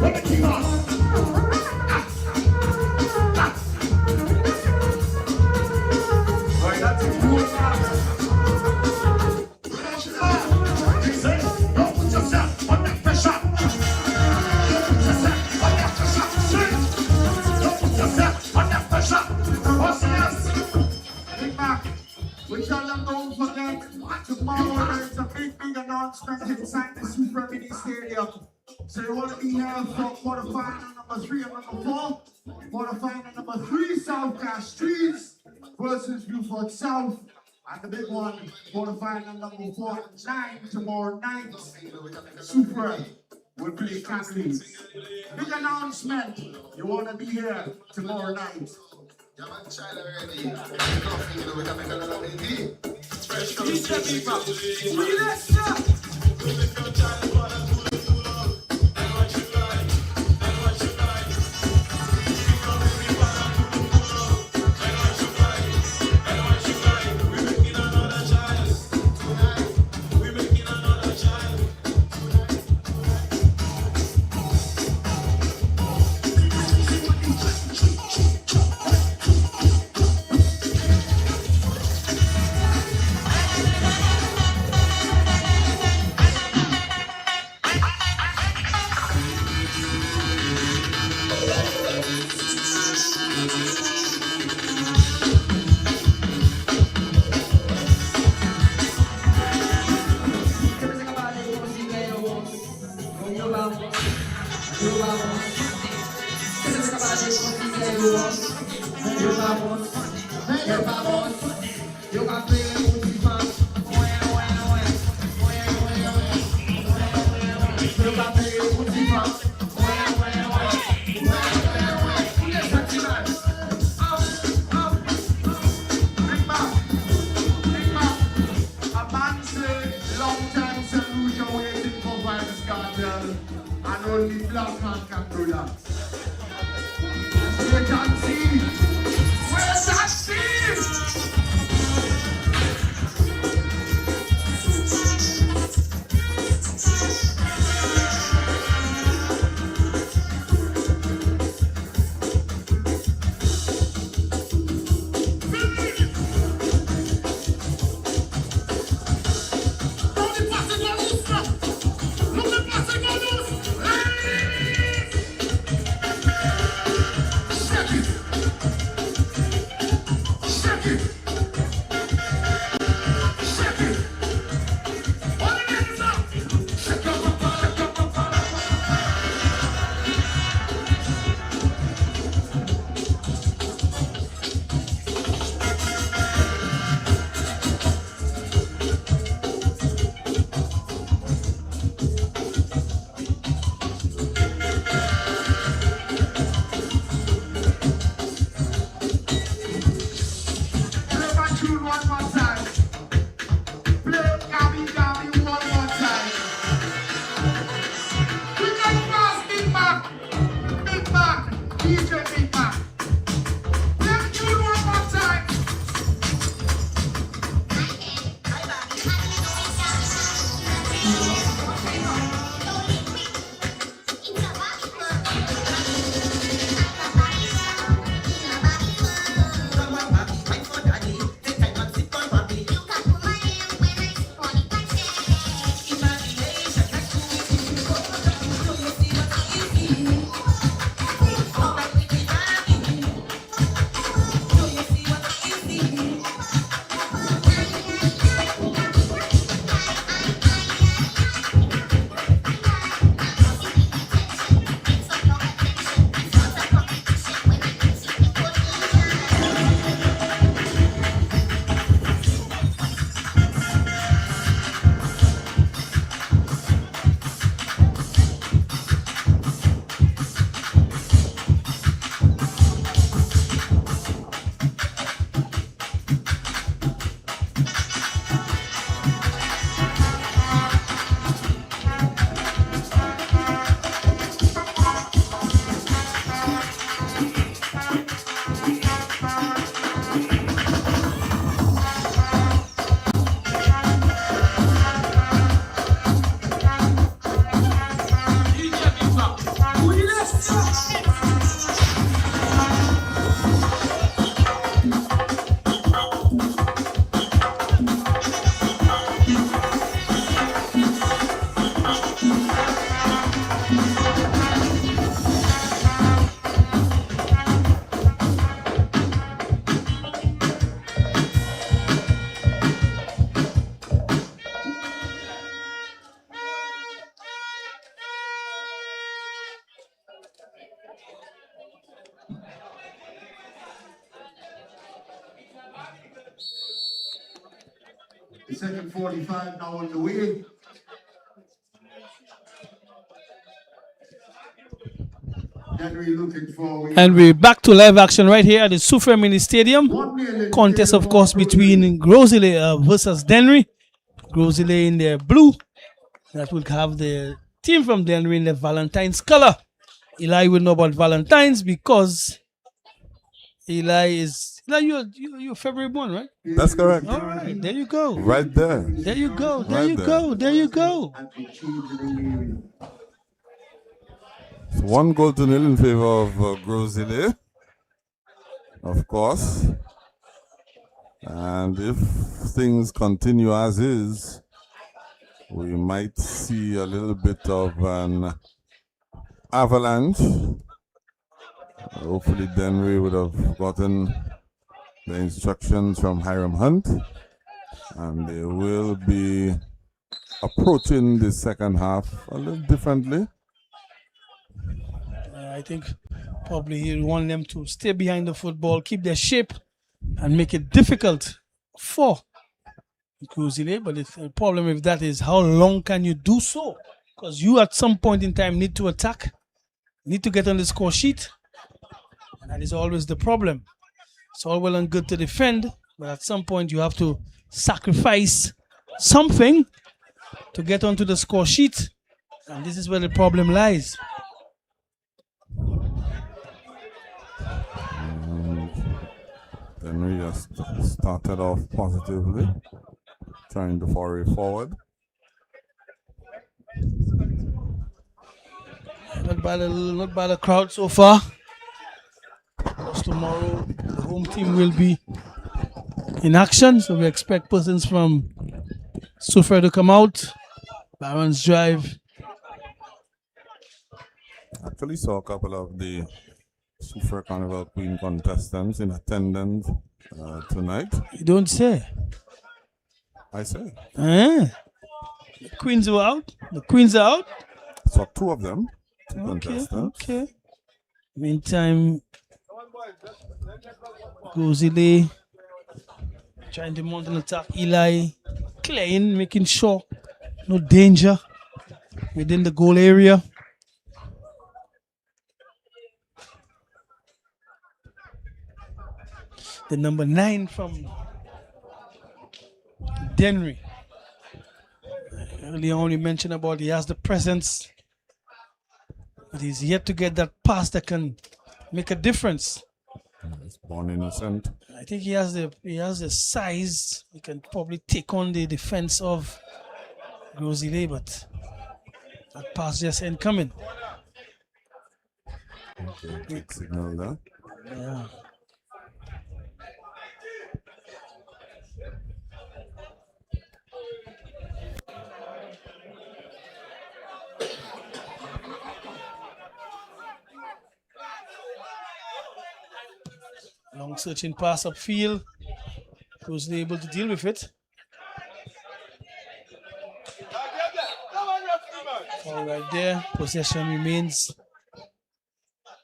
Let me keep on. Right, that's it. Cool now. He said, don't put yourself under pressure. Don't put yourself under pressure. Say, don't put yourself under pressure. What's this? Big Mac, we tell them don't forget, tomorrow there's a big announcement inside the Soufriere Mini Stadium. So you want to be here for quarterfinal number 3 and number 4. Quarterfinal number 3, South Cash Trees versus Buford South. And the big one, quarterfinal number 4 and 9 tomorrow night. Soufriere will play Catholics. Big announcement. You want to be here tomorrow night. And only Blackheart can do that. Wait and see. Where's that see? The second 45 now on the way. Dennery looking for. And we're back to live action right here at the Soufriere Mini Stadium. Contest, of course, between Gros Islet versus Dennery. Gros Islet in their blue. That will have the team from Dennery in the Valentine's color. Eli will know about Valentine's because Eli, you're February born, right? That's correct. All right, there you go. Right there. There you go. There Right you there. go. There you go. It's 1-0 in favor of Gros Islet, of course. And if things continue as is, we might see a little bit of an avalanche. Hopefully Dennery would have gotten the instructions from Hiram Hunt, and they will be approaching the second half a little differently. I think probably he want them to stay behind the football, keep their shape, and make it difficult for Gros Islet. But the problem with that is how long can you do so? Because you at some point in time need to attack, need to get on the score sheet. And that is always the problem. It's all well and good to defend, but at some point you have to sacrifice something to get onto the score sheet. And this is where the problem lies. Dennery just started off positively, trying to foray forward. Not bad a crowd so far. Because tomorrow the home team will be in action, so we expect persons from Soufriere to come out. Barons Drive. Actually saw a couple of the Soufriere Carnival Queen contestants in attendance tonight. You don't say. I say. The Queens were out. The Queens are out. Saw two of them, two Okay, contestants. okay. Meantime, Gros Islet trying to mount an attack. Eli clearing, making sure no danger within the goal area. The number 9 from Dennery. Earlier on, you mentioned about he has the presence, but he's yet to get that pass that can make a difference. He's born innocent. I think he has the size. He can probably take on the defense of Gros Islet, but that pass just ain't coming. Okay, big signal there. Yeah. Long searching pass upfield. Was able to deal with it. All right there. Possession remains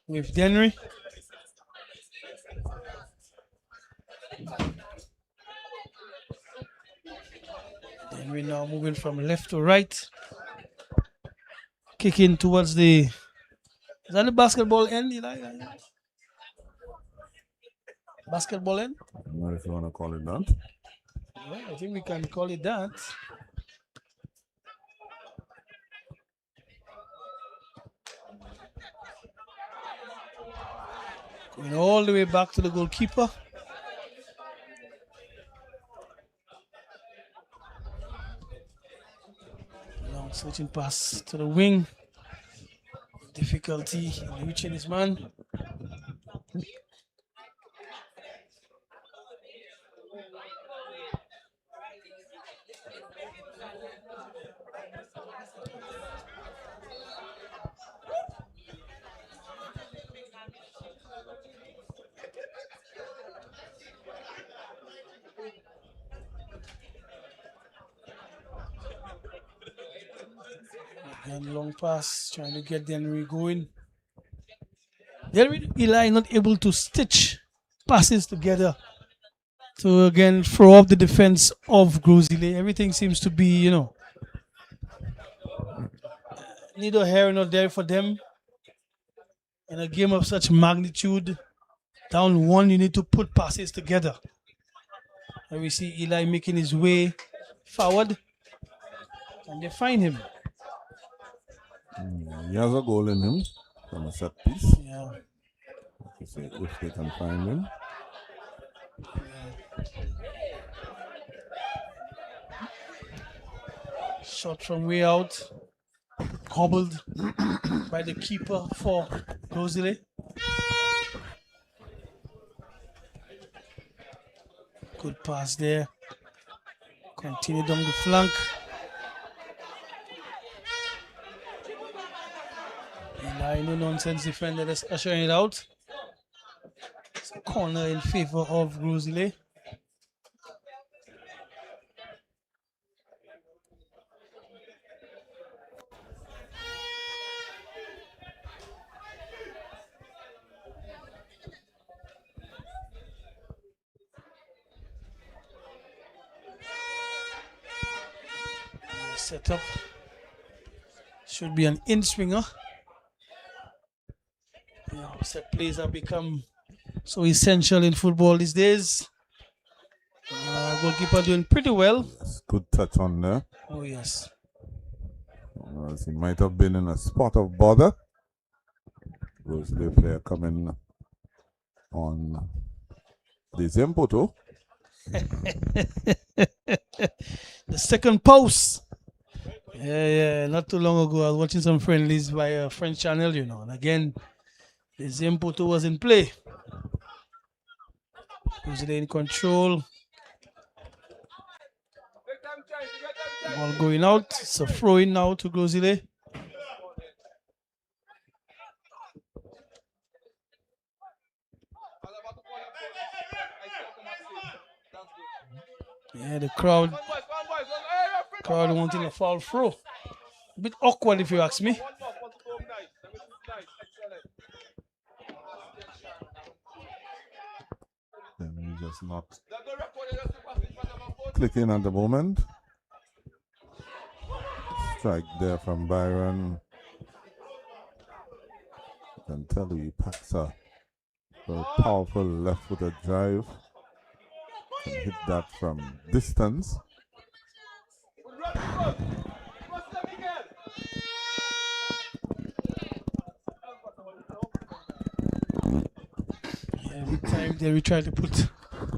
with Dennery. Dennery now moving from left to right. Kicking towards the... Is that the basketball end, Eli? Basketball end? I don't know if you want to call it that. Yeah, I think we can call it that. Going all the way back to the goalkeeper. Long searching pass to the wing. difficulty in reaching his man. And long pass, trying to get Dennery going. Dennery, Eli not able to stitch passes together to again throw off the defense of Gros Islet. Everything seems to be, neither here nor there for them. In a game of such magnitude, down one, you need to put passes together. And we see Eli making his way forward, and they find him. He has a goal in him from a set piece. Yeah. If they can find him. Shot from way out, hobbled by the keeper for Gros Islet. Good pass there. Continue down the flank. Eli, no nonsense defender that's ushering it out. It's a corner in favor of Gros Islet. Setup should be an in-swinger. Set plays have become so essential in football these days. Goalkeeper doing pretty well. Yes, good touch on there. Oh yes. As he might have been in a spot of bother. Gros Islet player coming on the Zempoto. The second post. Yeah. Not too long ago, I was watching some friendlies by a French channel, and again, the Zempoto was in play. Gros Islet in control. Ball going out. It's a throw in now to Gros Islet. Yeah, the crowd wanting a foul throw. A bit awkward if you ask me. Then he just not clicking at the moment. Strike there from Byron. You can tell he packs a very powerful left-footed drive. Can hit that from distance. Every time they try to put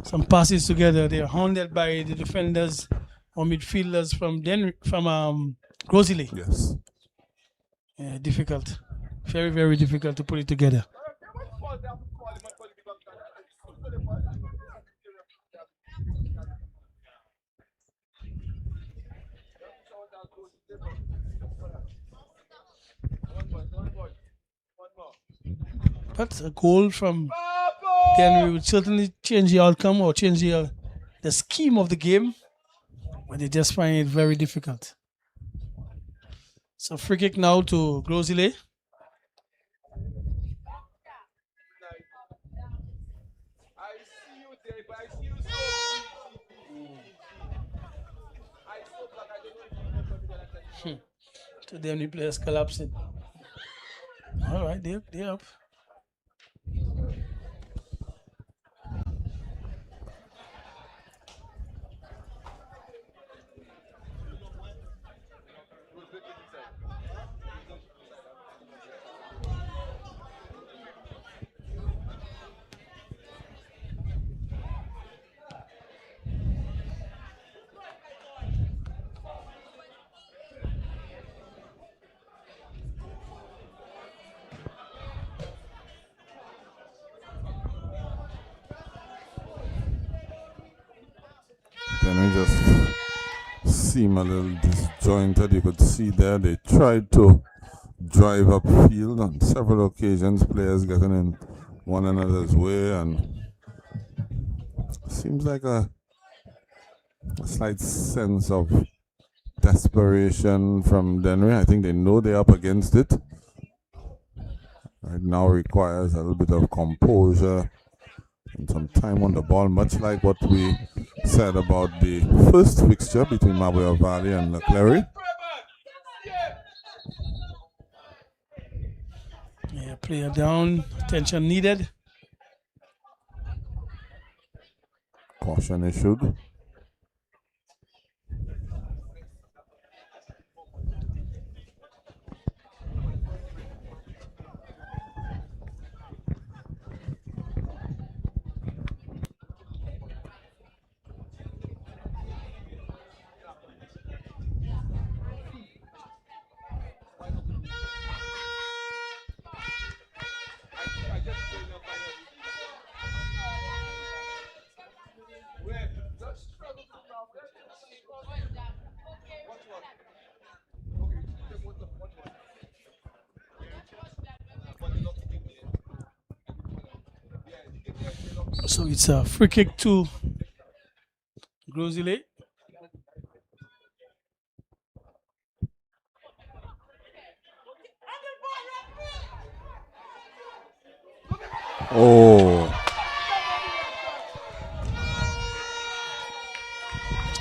some passes together, they're hounded by the defenders or midfielders from Gros Islet. Yes. Yeah, difficult. Very, very difficult to put it together. But a goal from Dennery would certainly change the outcome or change the scheme of the game, but they just find it very difficult. So free kick now to Gros Islet. To them, the players collapsing. All right, they're up. Then we just seem a little disjointed. You could see there they tried to drive upfield on several occasions, players getting in one another's way, and seems like a slight sense of desperation from Dennery. I think they know they're up against it. Right now requires a little bit of composure and some time on the ball, much like what we said about the first fixture between Mabuya Valley and Leclerc. Yeah, player down, attention needed. Caution issued. So it's a free kick to Gros Islet. Oh,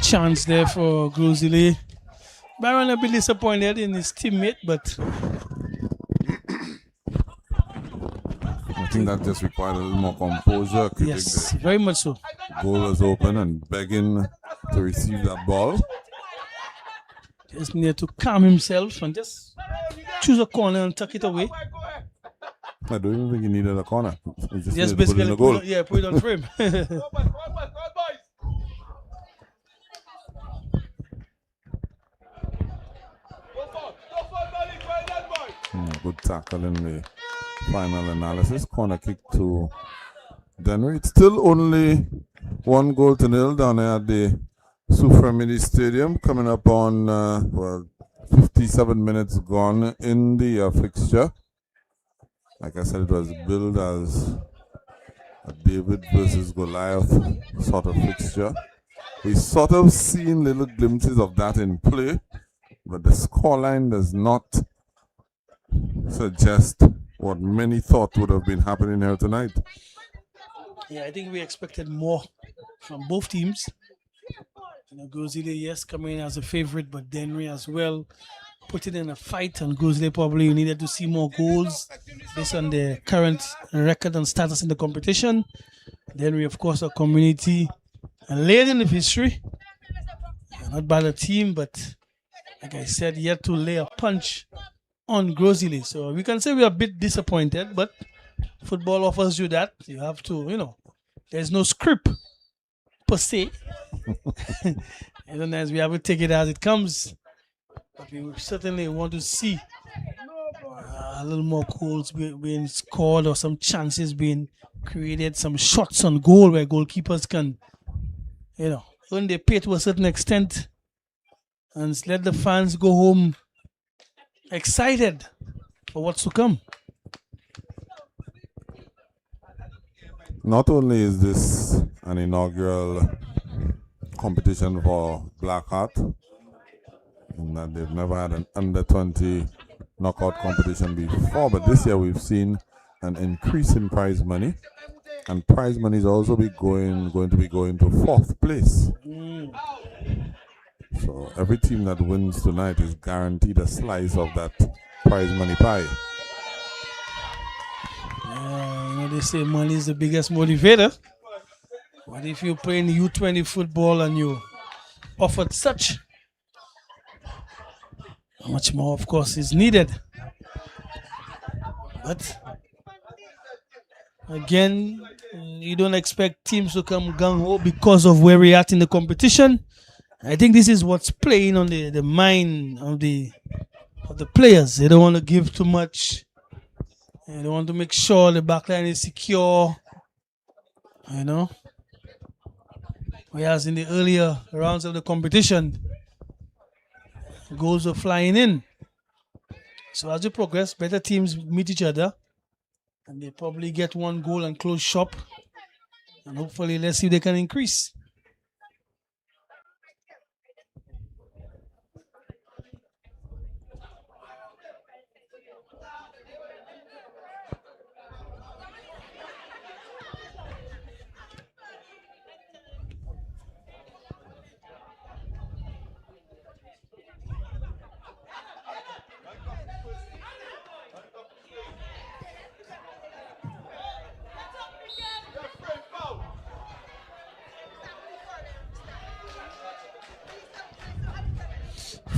Chance there for Gros Islet. Byron a bit disappointed in his teammate, but I think that just required a little more composure. yes, very much so. The goal was open and begging to receive that ball. Just need to calm himself and just choose a corner and tuck it away. I don't even think he needed a corner. He just Just needed to put in basically a goal. put it on frame. Good tackle in the final analysis. Corner kick to Dennery. It's still only 1-0 down there at the Soufriere Mini Stadium. Coming up on 57 minutes gone in the fixture. Like I said, it was billed as a David versus Goliath sort of fixture. We sort of seen little glimpses of that in play, but the scoreline does not suggest what many thought would have been happening here tonight. Yeah, I think we expected more from both teams. Gros Islet, yes, coming in as a favorite, but Dennery as well put it in a fight, and Gros Islet probably needed to see more goals based on their current record and status in the competition. Dennery, of course, a community laden of history. Not bad a team, but like I said, yet to lay a punch on Gros Islet. So we can say we're a bit disappointed, but football offers you that. You have to, there's no script per se. Sometimes we have to take it as it comes. But we certainly want to see a little more goals being scored or some chances being created, some shots on goal where goalkeepers can, earn their pay to a certain extent and let the fans go home excited for what's to come. Not only is this an inaugural competition for Blackheart, in that they've never had an under-20 knockout competition before, but this year we've seen an increase in prize money, and prize money is also going to be going to 4th place. So every team that wins tonight is guaranteed a slice of that prize money pie. They say money is the biggest motivator. But if you play in U20 football and you offered such, how much more, of course, is needed. But again, you don't expect teams to come gung-ho because of where we're at in the competition. I think this is what's playing on the mind of the players. They don't want to give too much. They want to make sure the backline is secure. But Whereas in the earlier rounds of the competition, goals were flying in. So as you progress, better teams meet each other, and they probably get one goal and close shop. And hopefully, let's see if they can increase.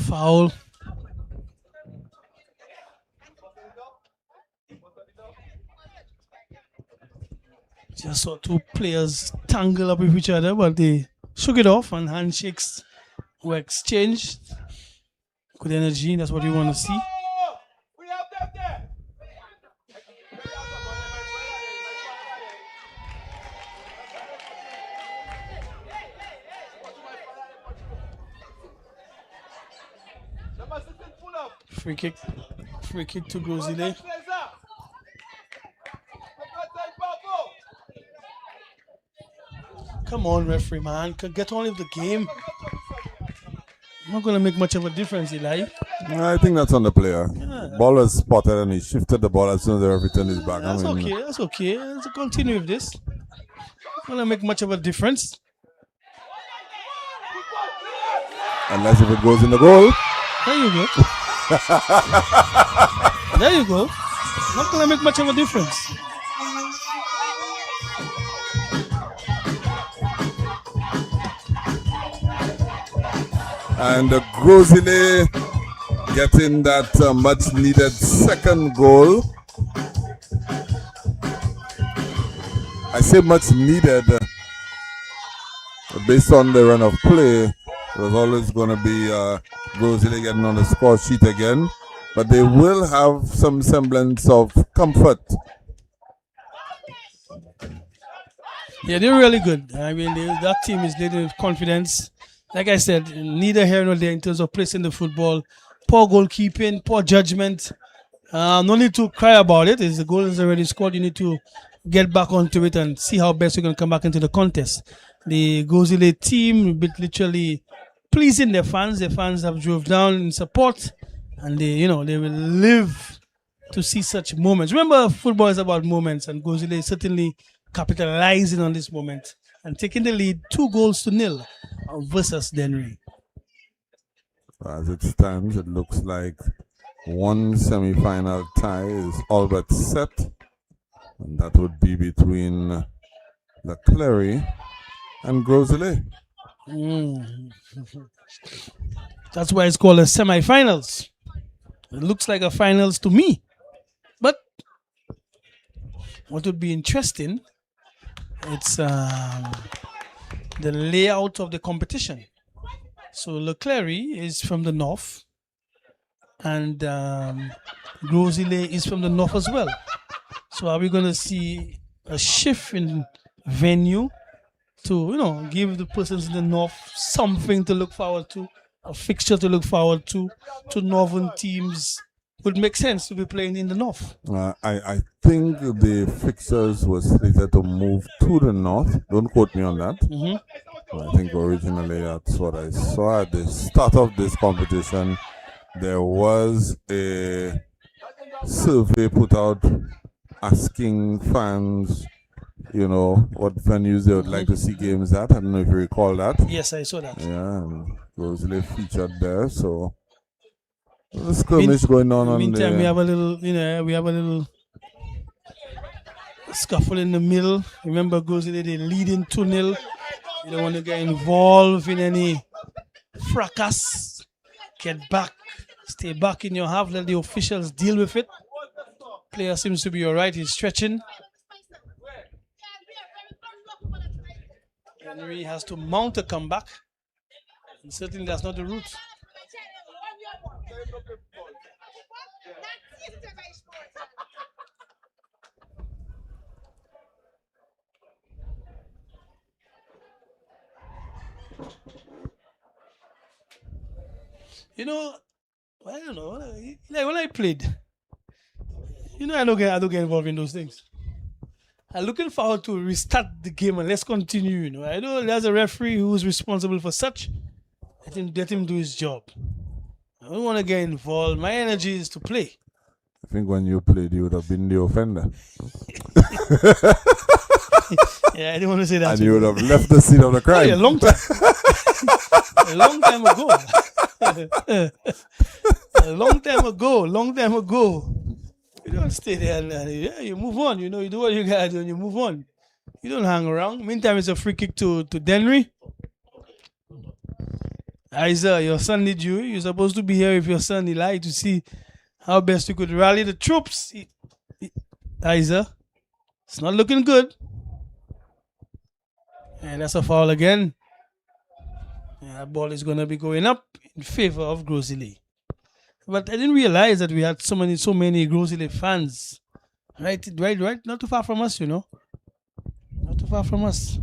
Foul. Just saw two players tangle up with each other, but they shook it off and handshakes were exchanged. Good energy, that's what you want to see. Free kick to Gros Islet. Come on, referee man, get on with the game. Not gonna make much of a difference, Eli. I think that's on the player. Yeah. Ball was spotted and he shifted the ball as soon as the referee turned his back. That's okay. That's okay. Let's continue with this. Not gonna make much of a difference. Unless if it goes in the goal. There you go. There you go. Not gonna make much of a difference. And Gros Islet getting that much needed second goal. I say much needed based on the run of play. It was always going to be Gros Islet getting on the score sheet again, but they will have some semblance of comfort. Yeah, they're really good. I mean, that team is leading with confidence. Like I said, neither here nor there in terms of placing the football. Poor goalkeeping, poor judgment. No need to cry about it. If the goal is already scored, you need to get back onto it and see how best you can come back into the contest. The Gros Islet team literally pleasing their fans. Their fans have drove down in support, and they will live to see such moments. Remember, football is about moments, and Gros Islet is certainly capitalizing on this moment and taking the lead 2-0 versus Dennery. As it stands, it looks like one semi-final tie is all but set, and that would be between Blackheart and Gros Islet. That's why it's called a semi-finals. It looks like a finals to me. But what would be interesting, it's the layout of the competition. So Blackheart is from the north, and Gros Islet is from the north as well. So are we going to see a shift in venue to give the persons in the north something to look forward to, a fixture to look forward to northern teams? Would make sense to be playing in the north. I think the fixtures were slated to move to the north. Don't quote me on that. I think originally that's what I saw at the start of this competition. There was a survey put out asking fans, what venues they would like to see games at. I don't know if you recall that. Yes, I saw that. Yeah, and Gros Islet featured there. So the skirmish going on. Meantime, we have a little scuffle in the middle. Remember, Gros Islet, they leading 2-0. You don't want to get involved in any fracas. Get back, stay back in your half. Let the officials deal with it. Player seems to be all right. He's stretching. Dennery has to mount a comeback. And certainly that's not the route. You know, I don't know. Like when I played, I don't get involved in those things. I'm looking forward to restart the game and let's continue. I know there's a referee who's responsible for such. Let him do his job. I don't want to get involved. My energy is to play. I think when you played, you would have been the offender. Yeah, I didn't want to say that. And you would have left the scene of the crime. A long time. A long time ago. Long time ago. You don't stay there and you move on. You do what you gotta do and you move on. You don't hang around. Meantime, it's a free kick to Dennery. Isa, your son needs you. You're supposed to be here with your son Eli to see how best you could rally the troops. Isa, it's not looking good. And that's a foul again. And that ball is going to be going up in favor of Gros Islet. But I didn't realize that we had so many Gros Islet fans. Right. Not too far from us, Not too far from us.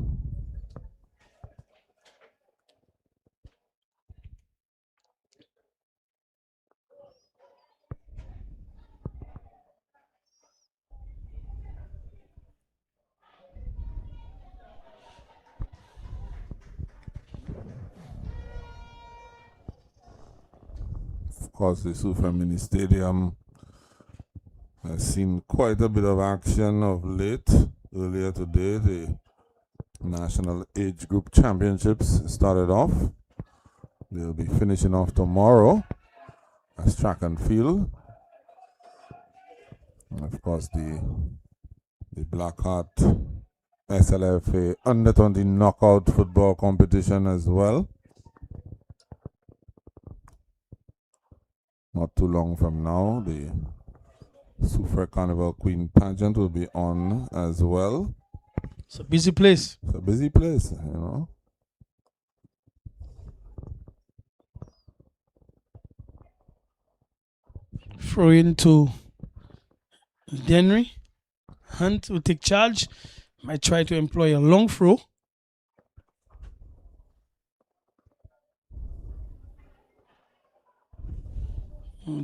Of course, the Soufriere Mini Stadium has seen quite a bit of action of late. Earlier today, the National Age Group Championships started off. They'll be finishing off tomorrow as track and field. And of course, the Blackheart SLFA Under-20 knockout football competition as well. Not too long from now, the Soufriere Carnival Queen pageant will be on as well. It's a busy place. It's a busy place, Throw into Dennery. Hunt will take charge. Might try to employ a long throw.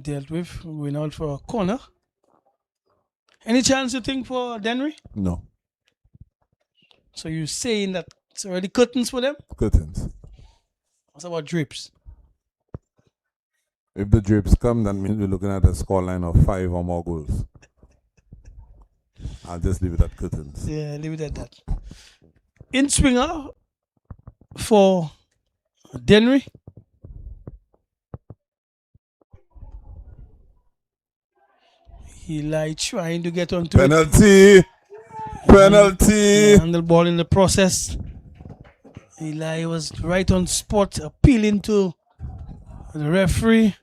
Dealt with. Going out for a corner. Any chance you think for Dennery? No. So you're saying that it's already curtains for them? Curtains. What about drapes? If the drapes come, that means we're looking at a scoreline of 5 or more goals. I'll just leave it at curtains. Yeah, leave it at that. In swinger for Dennery. Eli trying to get onto Penalty! Penalty! And the ball in the process. Eli was right on spot, appealing to the referee.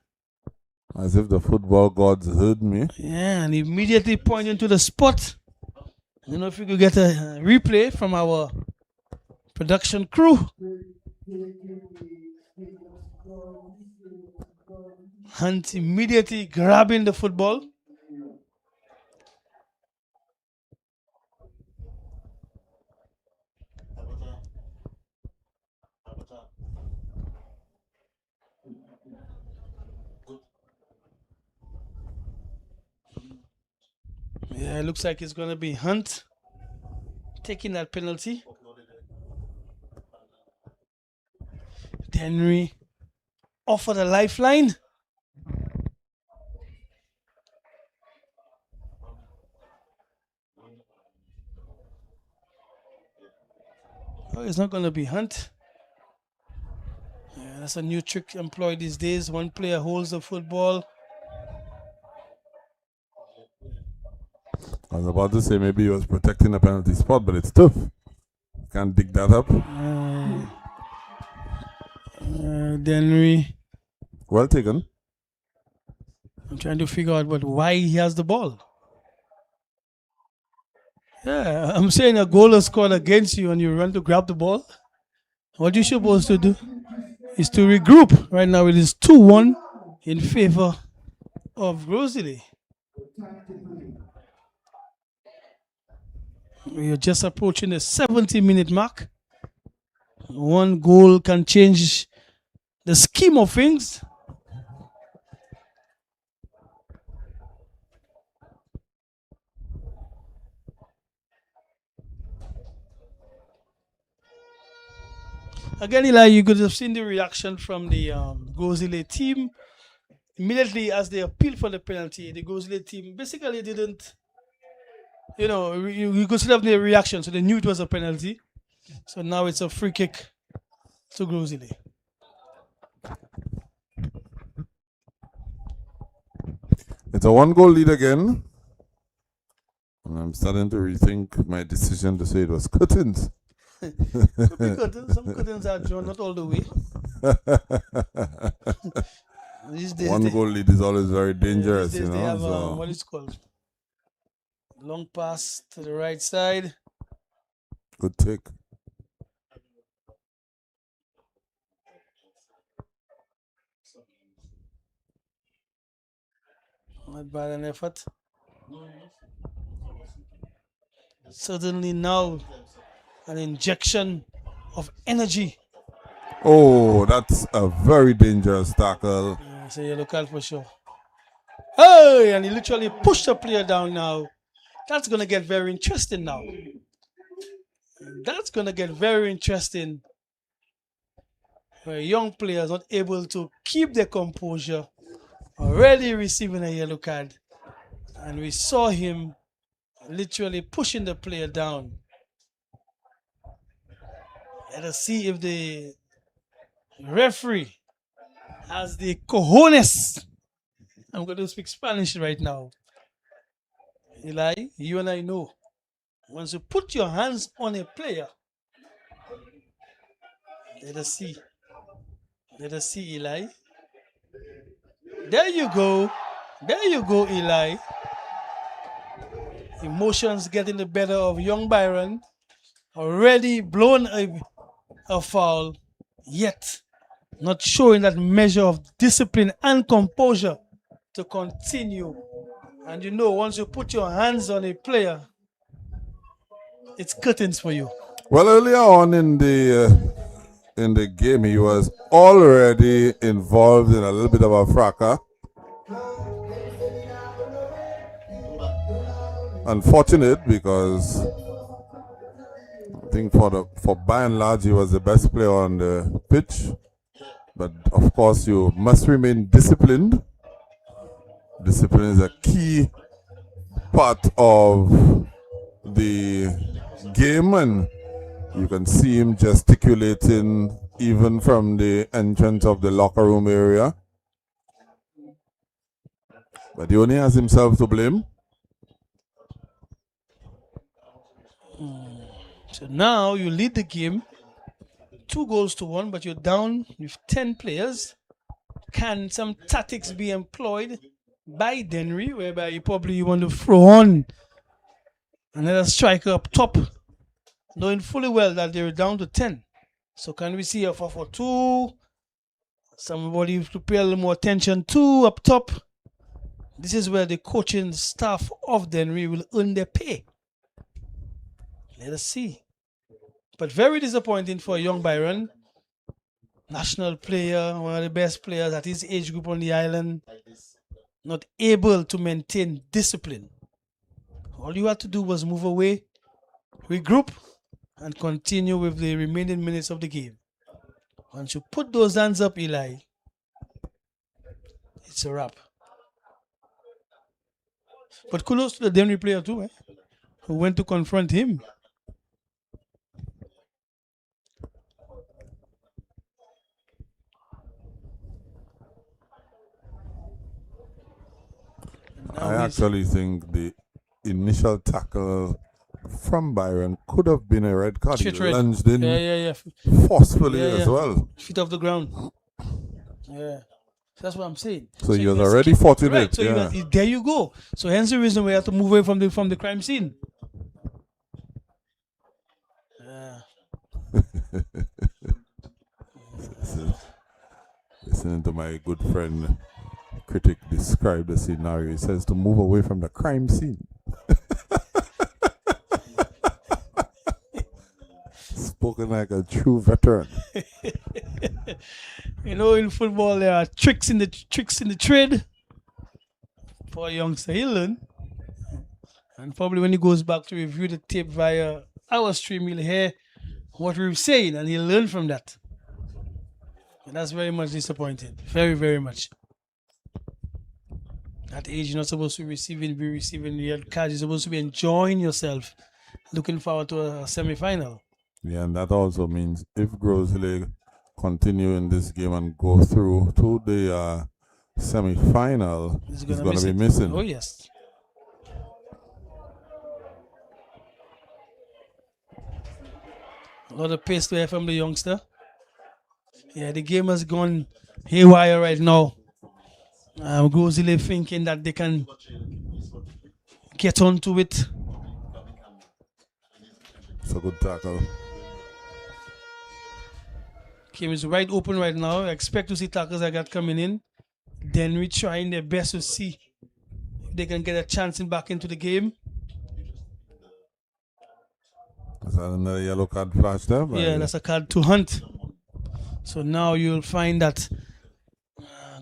As if the football gods heard me. Yeah, and immediately pointing to the spot. I don't know if we could get a replay from our production crew. Hunt immediately grabbing the football. Yeah, it looks like it's going to be Hunt taking that penalty. Dennery offered a lifeline. Oh, it's not going to be Hunt. Yeah, that's a new trick employed these days. One player holds the football. I was about to say maybe he was protecting a penalty spot, but it's tough. Can't dig that up. Dennery. Well taken. I'm trying to figure out why he has the ball. Yeah, I'm saying a goal is scored against you and you run to grab the ball. What you're supposed to do is to regroup. Right now it is 2-1 in favor of Gros Islet. We are just approaching the 70-minute mark. One goal can change the scheme of things. Again, Eli, you could have seen the reaction from the Gros Islet team. Immediately as they appealed for the penalty, the Gros Islet team basically didn't, you could still have the reaction. So they knew it was a penalty. So now it's a free kick to Gros Islet. It's a 1-goal lead again. And I'm starting to rethink my decision to say it was curtains. Could be curtains. Some curtains are drawn, not all the way. These days 1-goal lead is always very dangerous, these days you they know. have, So what is it called? Long pass to the right side. good take. Not bad an effort. Certainly now an injection of energy. Oh, that's a very dangerous tackle. It's a yellow card for sure. Hey, and he literally pushed the player down now. That's going to get very interesting now. That's going to get very interesting. Where young players not able to keep their composure, already receiving a yellow card. And we saw him literally pushing the player down. Let us see if the referee has the cojones. I'm going to speak Spanish right now. Eli, you and I know. Once you put your hands on a player, let us see. Let us see, Eli. There you go. There you go, Eli. Emotions getting the better of young Byron. Already blown a foul, yet not showing that measure of discipline and composure to continue. And you know, once you put your hands on a player, it's curtains for you. Well, earlier on in the game, he was already involved in a little bit of a fracas. Unfortunate, because I think for by and large he was the best player on the pitch. But of course, you must remain disciplined. Discipline is a key part of the game, and you can see him gesticulating even from the entrance of the locker room area. But he only has himself to blame. So now you lead the game 2-1, but you're down with 10 players. Can some tactics be employed by Dennery, whereby you probably want to throw on another striker up top, knowing fully well that they're down to 10? So can we see a 4-4-2? Somebody to pay a little more attention to up top. This is where the coaching staff of Dennery will earn their pay. Let us see. But very disappointing for young Byron. National player, one of the best players at his age group on the island. Not able to maintain discipline. All you had to do was move away, regroup, and continue with the remaining minutes of the game. Once you put those hands up, Eli, it's a wrap. But kudos to the Dennery player too, who went to confront him. I actually think the initial tackle from Byron could have been a red card. He Straight red. lunged in Yeah. forcefully Yeah, as yeah. well. Feet off the ground. Yeah. That's what I'm saying. So he was you already escape- fortunate. Right. So Yeah. there you go. So hence the reason we have to move away from the crime scene. Yeah. Listening to my good friend critic describe the scenario, he says to move away from the crime scene. spoken like a true veteran. You know, in football there are tricks in the trade. For a youngster, he'll learn. And probably when he goes back to review the tape via our stream, he'll hear what we were saying and he'll learn from that. And that's very much disappointing. Very, very much. At age, you're not supposed to be receiving the red card. You're supposed to be enjoying yourself, looking forward to a semi-final. Yeah, and that also means if Gros Islet continue in this game and go through to the semi-final, he's going to be missing. Oh, yes. A lot of pace there from the youngster. Yeah, the game has gone haywire right now. Gros Islet thinking that they can get onto it. It's a good tackle. Game is right open right now. I expect to see tackles like that coming in. Dennery trying their best to see if they can get a chance back into the game. Is that another yellow card flash there? Yeah, that's a card to Hunt. So now you'll find that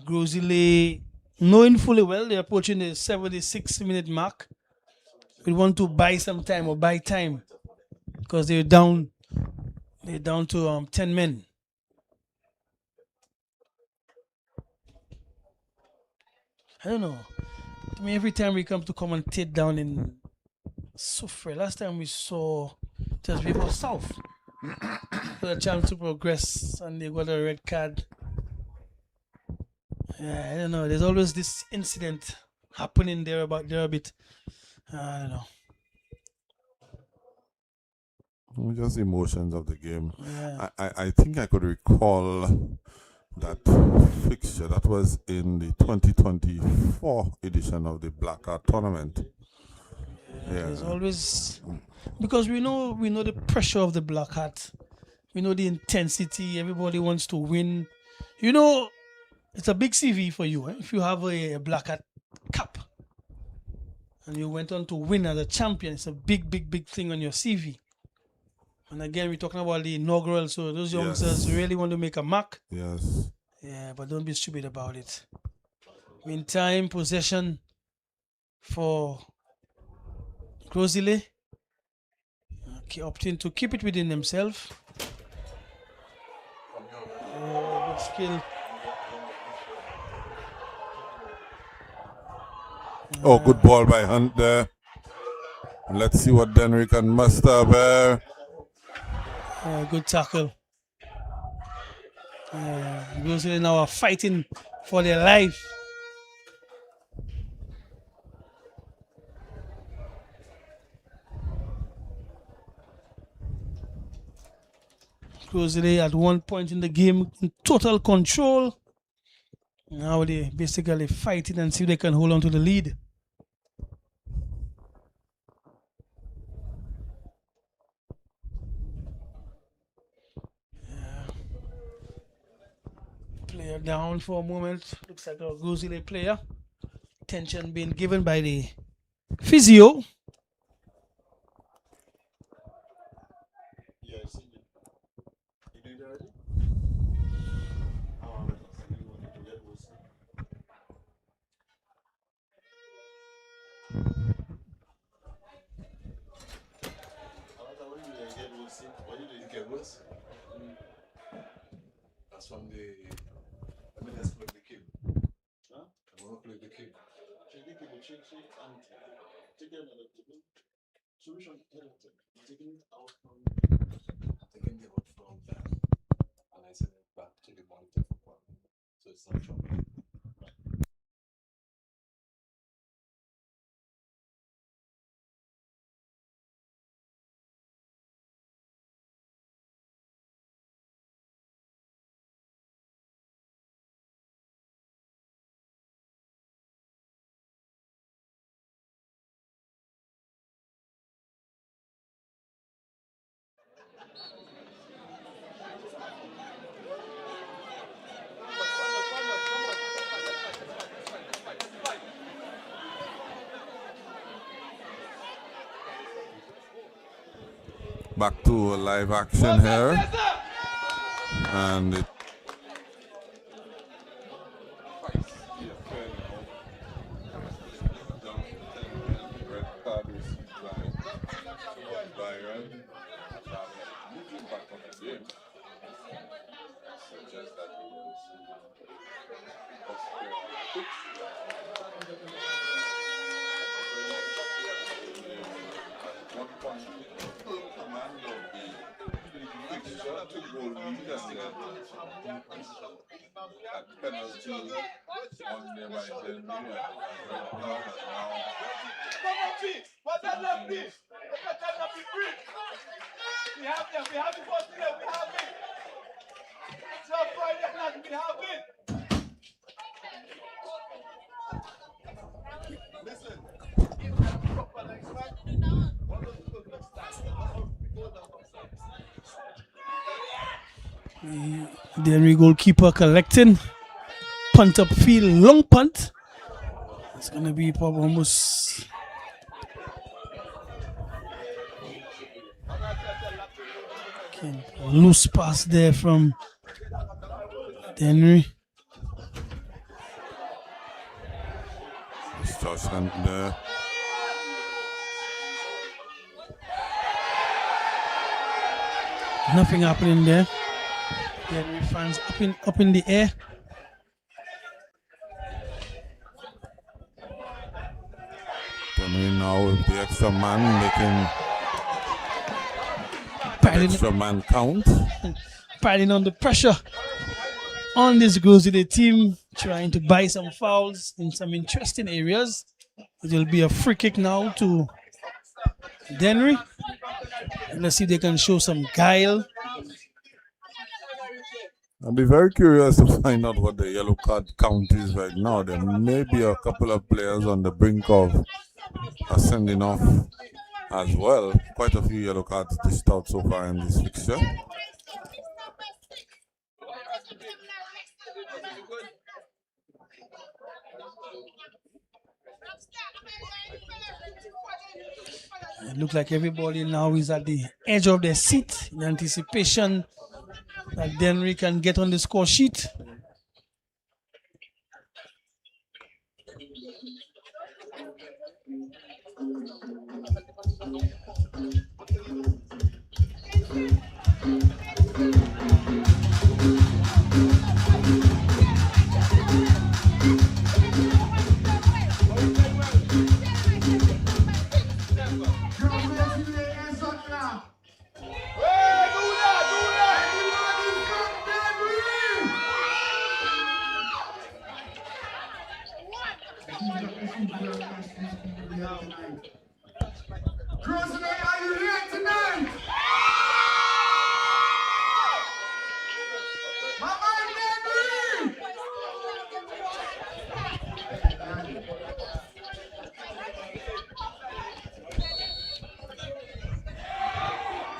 Gros Islet, knowing fully well they're approaching the 76-minute mark, we want to buy some time or buy time because they're down to 10 men. I don't know. I mean, every time we come to commentate down in Soufriere, last time we saw just before South, got a chance to progress and they got a red card. Yeah, I don't know. There's always this incident happening there a bit. I don't know. Just emotions of the game. Yeah. I think I could recall that fixture. That was in the 2024 edition of the Blackheart tournament. Yeah. There's always, because we know the pressure of the Blackheart. We know the intensity. Everybody wants to win. You know, it's a big CV for you. If you have a Blackheart Cup and you went on to win as a champion, it's a big thing on your CV. And again, we're talking about the inaugural, so those youngsters really want to make a mark. Yes. Yeah, but don't be stupid about it. Meantime, possession for Gros Islet. Opting to keep it within themselves. Good skill. Oh, good ball by Hunt there. Let's see what Dennery can muster there. Good tackle. Gros Islet now are fighting for their life. Gros Islet at one point in the game in total control. Now they basically fighting and see if they can hold on to the lead. Player down for a moment. Looks like a Gros Islet player. Attention being given by the physio. That's from the. I mean, let's plug the cable. Huh? I want to plug the cable. Check the cable, check, and take another cable. Solution, taking it out from. Taking it out from there. And I send it back to the monitor for quality. So it's not trouble. Back to live action here. And it Dennery goalkeeper collecting. Punt up field, long punt. It's gonna be probably almost. Okay, loose pass there from Dennery. distortion there. Nothing happening there. Dennery fans up in the air. Dennery now with the extra man making Piling, extra man count. piling on the pressure on this Gros Islet team, trying to buy some fouls in some interesting areas. It will be a free kick now to Dennery. Let's see if they can show some guile. I'll be very curious to find out what the yellow card count is right now. There may be a couple of players on the brink of sending off as well. Quite a few yellow cards dished out so far in this fixture. It looks like everybody now is at the edge of their seat in anticipation that Dennery can get on the score sheet. Gros Islet, are you here tonight? My man Dennery!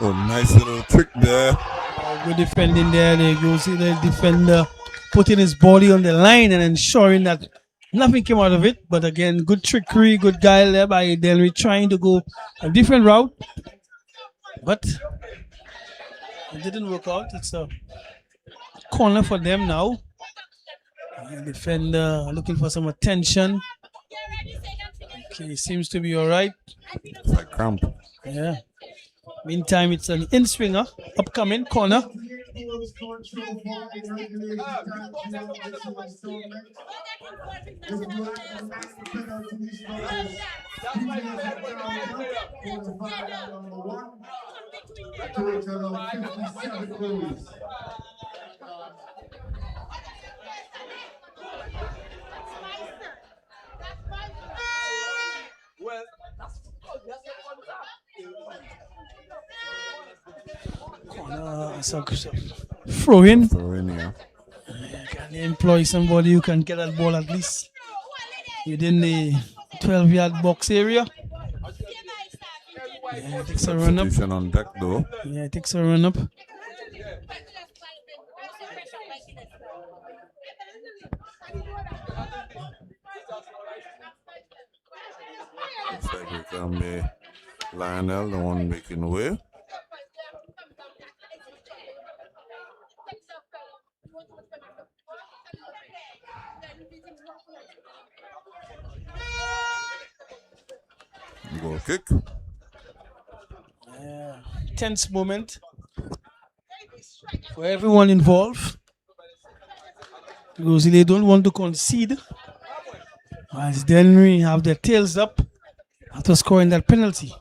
Oh, nice little trick there. Good defending there. They go see the defender putting his body on the line and ensuring that nothing came out of it. But again, good trickery, good guile there by Dennery, trying to go a different route. But it didn't work out. It's a corner for them now. The defender looking for some attention. Okay, seems to be all right. It's like cramp. Yeah. Meantime, it's an in-swinger, upcoming corner. Throw in. Yeah. Can they employ somebody who can get that ball at least within the 12-yard box area? Yeah, it takes a run up. Substitution on deck though. Yeah, it takes a run up. Looks like it can be Lionel, the one making way. Goal kick. Tense moment for everyone involved. Because they don't want to concede. As Dennery have their tails up after scoring that penalty.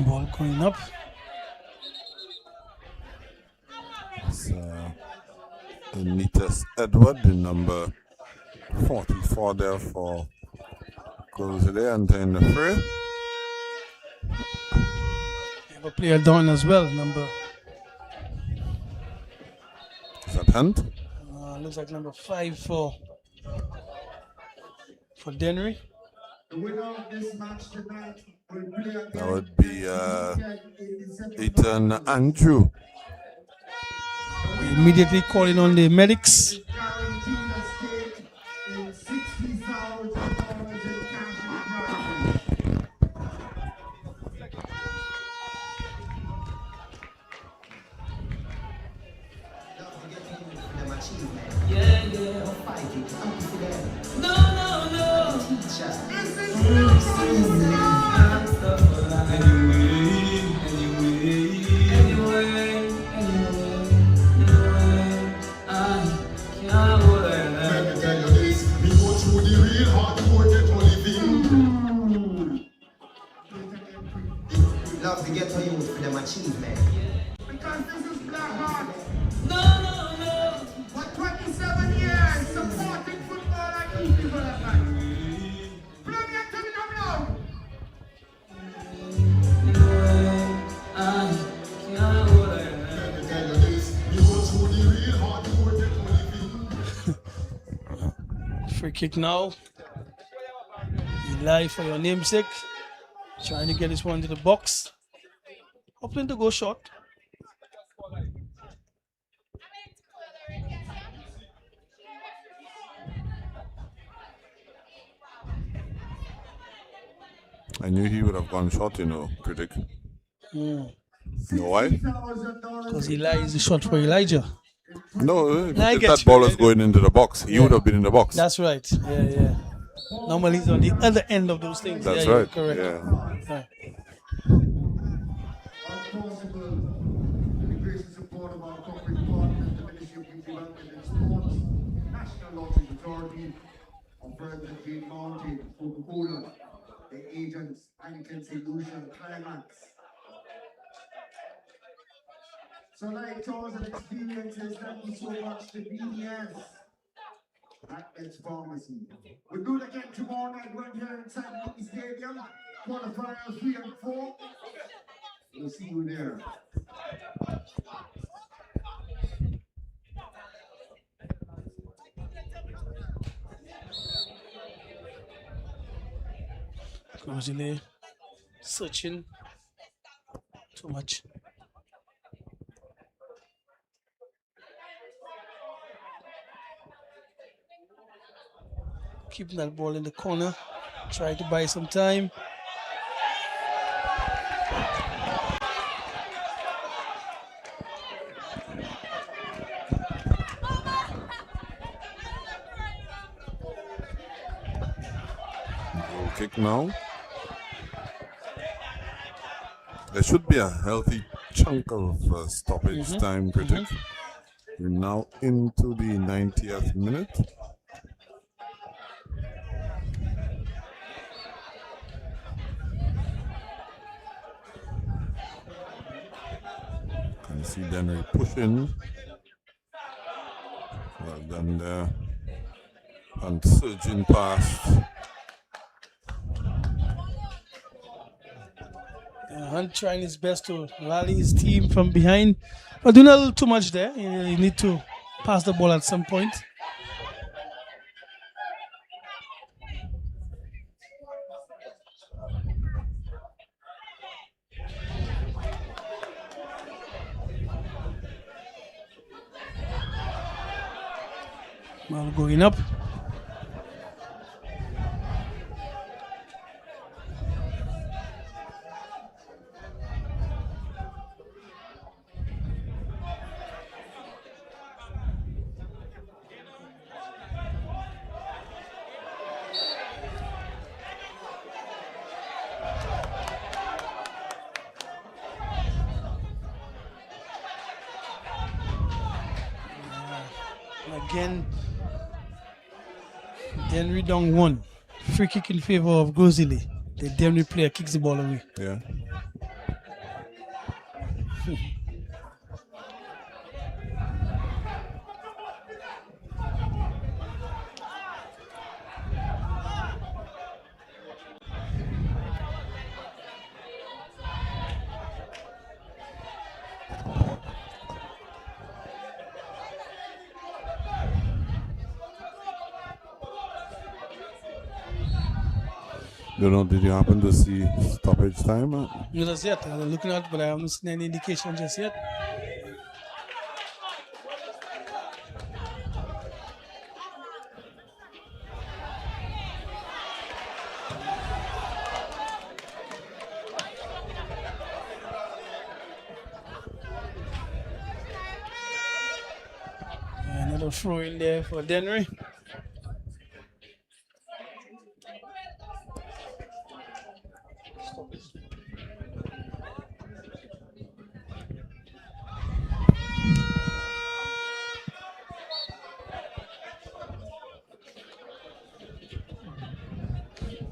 Ball going up. It's Nitas Edward, the number 44 there for Gros Islet, entering the fray. Have a player down as well, number. Is that Hunt? Looks like number 5 for Dennery. The winner of this match tonight will play again. That would be Ethan Andrew. Immediately calling on the medics. Guaranteed a stake in $60,000 in cash and prizes. Yeah, yeah. No, no, no. This is Love to get to youth for them achievement. because this is Blackheart. No, no, no. For 27 years, supporting football and youth development. Blow me up to the number. Free kick now. Eli for your namesake. Trying to get this one to the box. Hoping to go short. I knew he would have gone short, you know, critic. You know why? Because Eli is the shot for Elijah. No, I if get that you. ball was going into the box, he would have been in the box. That's right. Yeah, yeah. Normally he's on the other end of those things. That's yeah, right. You're correct. Yeah. Right. Possible with the gracious support of our corporate partners, the Ministry of Youth Development and Sports, National Lottery Authority, of President Gate Mountain, Coca-Cola, the agents, Heineken Solution, Climax. So like tours and experiences, thank you so much to BDS at its pharmacy. We'll do it again tomorrow night right here inside the stadium. Qualifiers 3 and 4. We'll see you there. Gros Islet searching too much. Keeping that ball in the corner. Try to buy some time. Goal kick now. There should be a healthy chunk of stoppage time, critic. We're now into the 90th minute. Can see Dennery pushing. Well done there. And surging past. Hunt trying his best to rally his team from behind, but doing a little too much there. You need to pass the ball at some point. Ball going up. Again, Dennery down 1. Free kick in favor of Gros Islet. The Dennery player kicks the ball away. Yeah. You know, did you happen to see stoppage time? Not just yet. I'm looking at, but I haven't seen any indication just yet. Another throw in there for Dennery.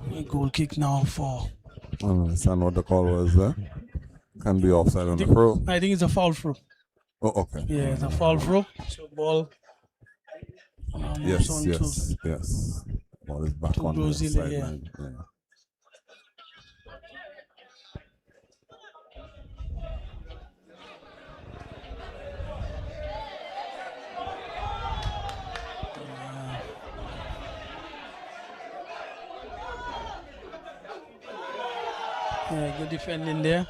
A goal kick now for. I don't understand what the call was there. Can be offside on the throw. I think it's a foul throw. Oh, okay. Yeah, it's a foul throw. So ball. Yes, on yes, yes. Ball is back on the Gros Islet, yeah. sideline. Yeah. Yeah, good defending there.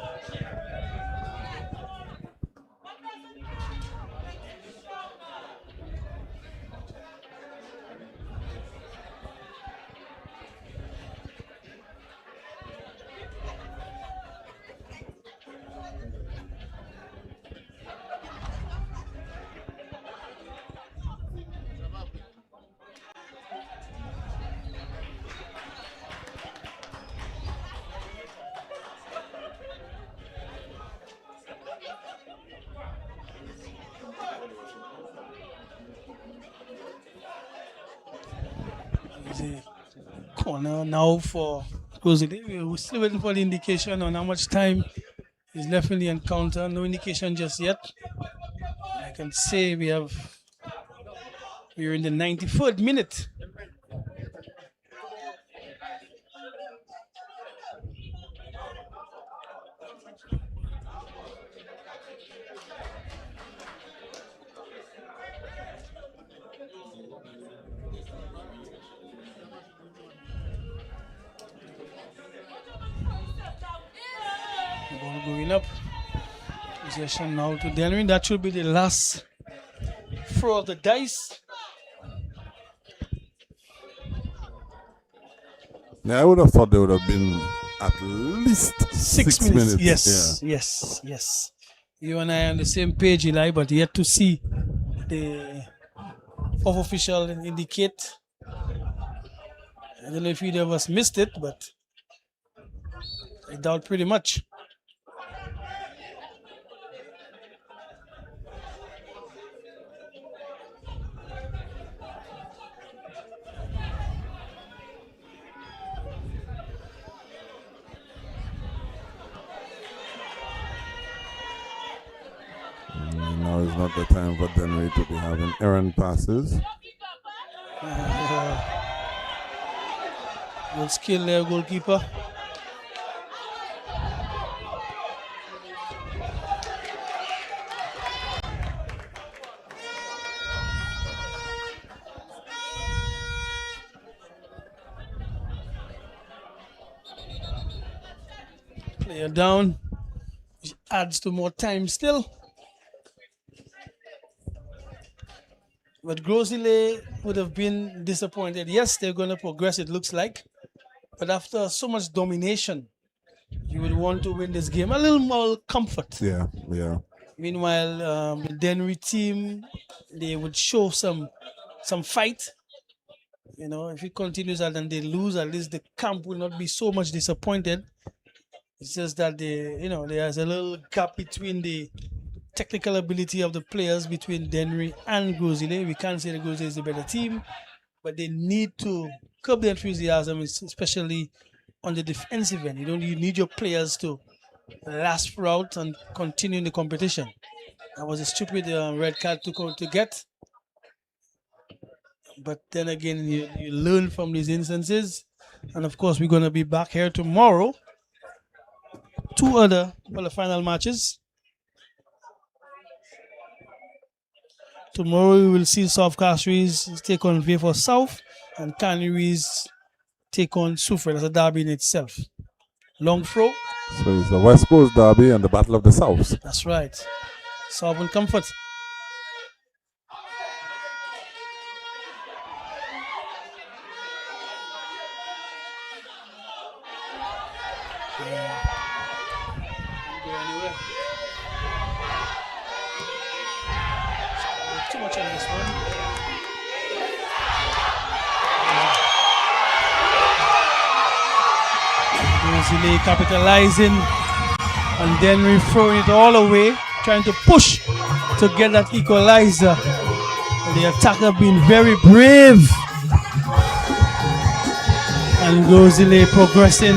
There's a corner now for Gros Islet. We're still waiting for the indication on how much time is left in the encounter. No indication just yet. I can say we're in the 93rd minute. Ball going up. Possession now to Dennery. That should be the last throw of the dice. Yeah, I would have thought there would have been at least 6 minutes. Yes, Yeah. yes. You and I are on the same page, Eli, but yet to see the fourth official indicate. I don't know if either of us missed it, but I doubt pretty much. Now is not the time for Dennery to be having errant passes. Good skill there, goalkeeper. Player down, which adds to more time still. But Gros Islet would have been disappointed. Yes, they're going to progress, it looks like. But after so much domination, you would want to win this game. A little more comfort. Yeah. Meanwhile, the Dennery team, they would show some fight. You know, if it continues and they lose, at least the camp will not be so much disappointed. It's just that there's a little gap between the technical ability of the players between Dennery and Gros Islet. We can't say the Gros Islet is the better team, but they need to curb their enthusiasm, especially on the defensive end. You need your players to last throughout and continue in the competition. That was a stupid red card to get. But then again, you learn from these instances. And of course, we're going to be back here tomorrow. 2 other quarterfinal matches. Tomorrow we will see South Castries take on Vayfor South and Canaries take on Soufriere. That's a derby in itself. Long throw. So it's the West Coast derby and the Battle of the South. That's right. South and Comfort. Too much on this one. Gros Islet capitalizing and then throwing it all away, trying to push to get that equalizer. And the attacker being very brave. And Gros Islet progressing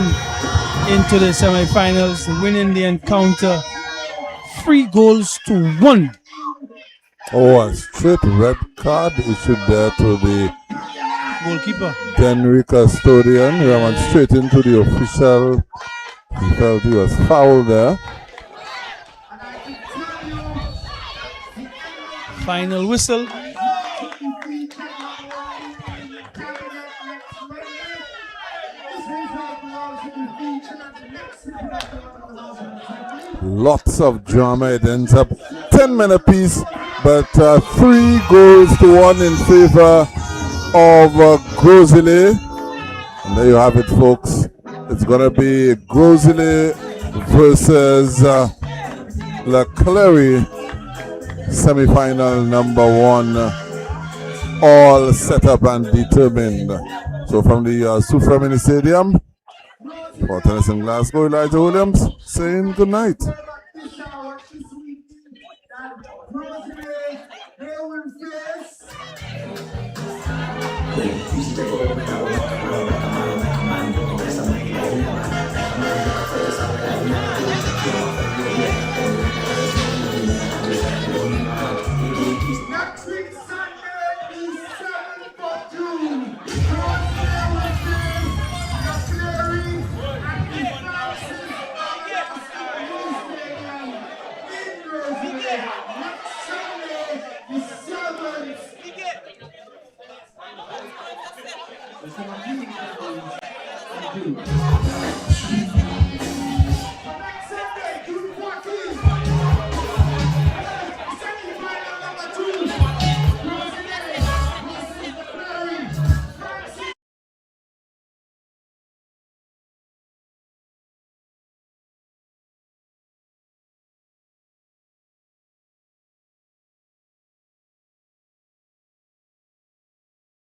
into the semi-finals, winning the encounter 3-1. Oh, a straight red card issued there to the Goalkeeper. Dennery custodian. He went straight into the official. He felt he was fouled there. Final whistle. Lots of drama. It ends up 10-minute apiece, but 3-1 in favor of Gros Islet. And there you have it, folks. It's going to be Gros Islet versus La Clery, semi-final number 1, all set up and determined. So from the Soufriere Mini Stadium, for Tennis in Glasgow, Elijah Williams saying good night. Thank you.